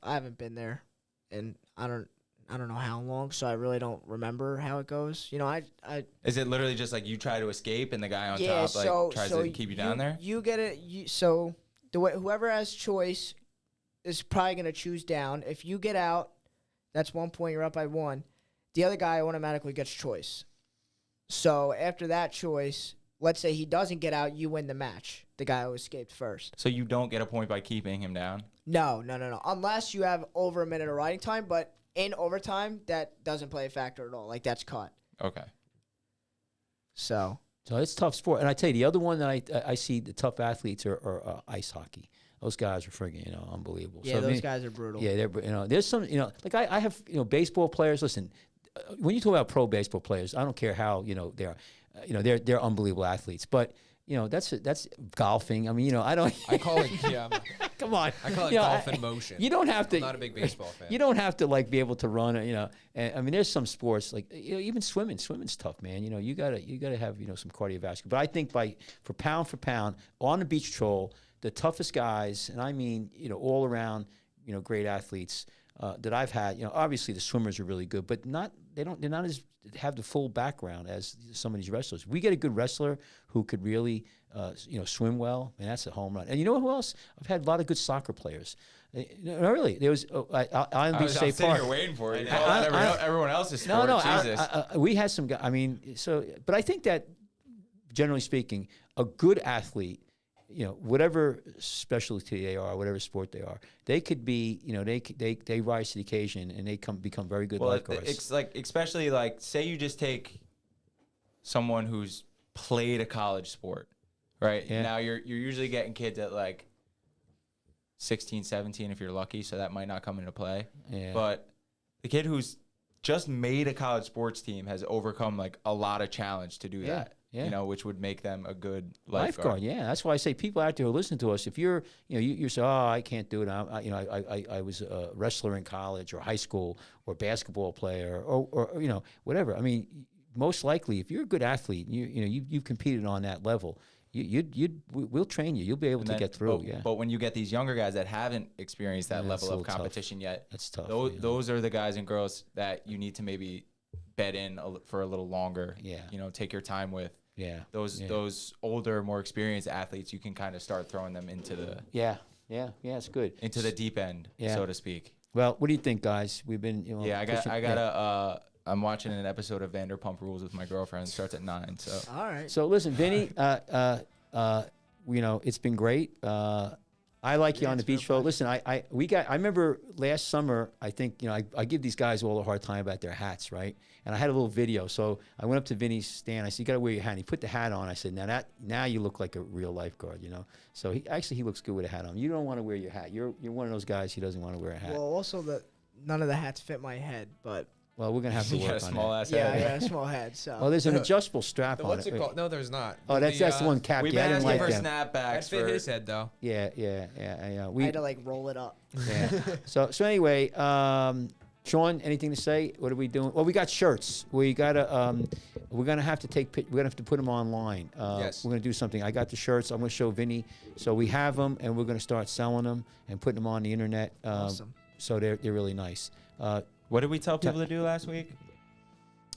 haven't been there, and I don't know how long, so I really don't remember how it goes. I Is it literally just like you try to escape and the guy on yeah, top tries to keep you down there? You get it. So whoever has choice is probably gonna choose down. If you get out, that's 1 point. You're up by 1. The other guy automatically gets choice. So after that choice, let's say he doesn't get out, you win the match. The guy who escaped first. So you don't get a point by keeping him down? No. Unless you have over a minute of riding time, but in overtime, that doesn't play a factor at all. Like, that's caught. Okay. So it's tough sport. And I tell you, the other one that I see the tough athletes are ice hockey. Those guys are friggin', unbelievable. yeah, those guys are brutal. Yeah, they're, there's some, like I have, baseball players. Listen, when you talk about pro baseball players, I don't care how, they are, they're unbelievable athletes. But, that's golfing. I mean, I don't. I call it, yeah. Come on. I call it golf in motion. You don't have to. I'm not a big baseball fan. You don't have to be able to run. And I mean, there's some sports like even swimming. Swimming's tough, man. You gotta have some cardiovascular. But I think for pound on the beach troll, the toughest guys, and I mean all around great athletes that I've had. Obviously the swimmers are really good, but they're not as have the full background as some of these wrestlers. We get a good wrestler who could really, swim well, and that's a home run. And you know who else? I've had a lot of good soccer players. Really, there was Island Beach State sitting Park. here waiting for you. I- Everyone else's sport. No, Jesus. we had some guys. I mean, but I think that generally speaking, a good athlete, whatever specialty they are, whatever sport they are, they could be, they rise to the occasion and they become very good lifeguards. It's like, especially like, say you just take someone who's played a college sport, right? Yeah. Now you're usually getting kids at like 16, 17 if you're lucky, so that might not come into play. Yeah. But the kid who's just made a college sports team has overcome like a lot of challenge to do that. Yeah. Which would make them a good Lifeguard, yeah. That's why I say people out there who listen to us, if you're, you say, oh, I can't do it. I was a wrestler in college or high school or basketball player or whatever. I mean, most likely, if you're a good athlete, you've competed on that level, we'll train you. You'll be able to get through. But when you get these younger guys that haven't experienced that level of competition yet, that's tough. Those are the guys and girls that you need to maybe bed in for a little longer. Yeah. Take your time with. Yeah. Those older, more experienced athletes, you can kind of start throwing them into the it's good. into the deep end, so to speak. Well, what do you think, guys? We've been I'm watching an episode of Vanderpump Rules with my girlfriend. It starts at 9. So All right. So listen, Vinny, it's been great. I like you on the beach float. Listen, I remember last summer, I think, I give these guys all a hard time about their hats, right? And I had a little video. So I went up to Vinny's stand. I said, you got to wear your hat. And he put the hat on. I said, now you look like a real lifeguard, So he looks good with a hat on. You don't want to wear your hat. You're one of those guys who doesn't want to wear a hat. Well, also none of the hats fit my head, but Well, we're going to have to you got work a on small that. ass yeah, I head. got a small head. So Well, there's an adjustable strap on What's it. it called? No, there's not. Oh, that's the one cap. We've Yeah, I been didn't asking like for them. That snapbacks fit for his head though. Yeah. I had to roll it up. Yeah. So anyway, Sean, anything to say? What are we doing? Well, we got shirts. We're gonna have to put them online. Yes. We're gonna do something. I got the shirts. I'm gonna show Vinny. So we have them, and we're gonna start selling them and putting them on the internet. Awesome. So they're really nice. What did we tell people to do last week?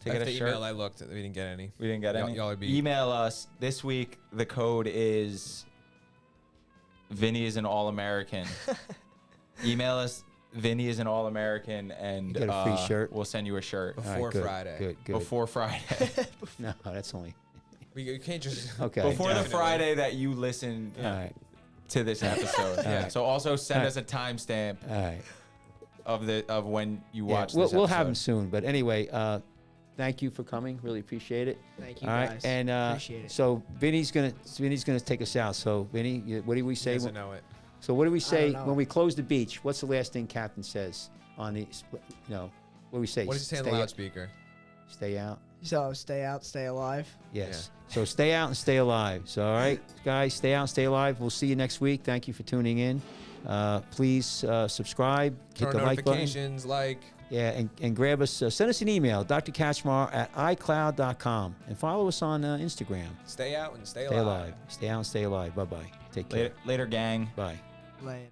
to get a the shirt? email I looked, we didn't get any. We didn't get any. Y'all are beat. Email us this week. The code is Vinny is an All-American. Email us. Vinny is an All-American, and You get a free shirt. We'll send you a shirt All right, Before good, Friday. Good. before Friday. No, that's only You can't just. okay. Before the Definitely. Friday that you listen All right. to this episode. Yeah. So also send All us a timestamp All right. of when you Yeah, watch we'll, this we'll have them episode. soon. But anyway, thank you for coming. Really appreciate it. Thank you All right, guys. and Appreciate it. so Vinny's gonna take us out. So Vinny, what do we He say? doesn't know it. So what do we say know. when we close the beach? What's the last thing Captain says on the? What do we say? What does he say on the Stay- loudspeaker? Stay out. So stay out, stay alive. Yes. So stay out and stay alive. So all right, guys, stay out and stay alive. We'll see you next week. Thank you for tuning in. Please subscribe, hit Turn the like button. notifications, like. Yeah, and grab us. Send us an email, drkachmar@icloud.com, and follow us on Instagram. Stay out and stay Stay alive. alive. Stay out and stay alive. Bye bye. Take care. Later gang. Bye. Later.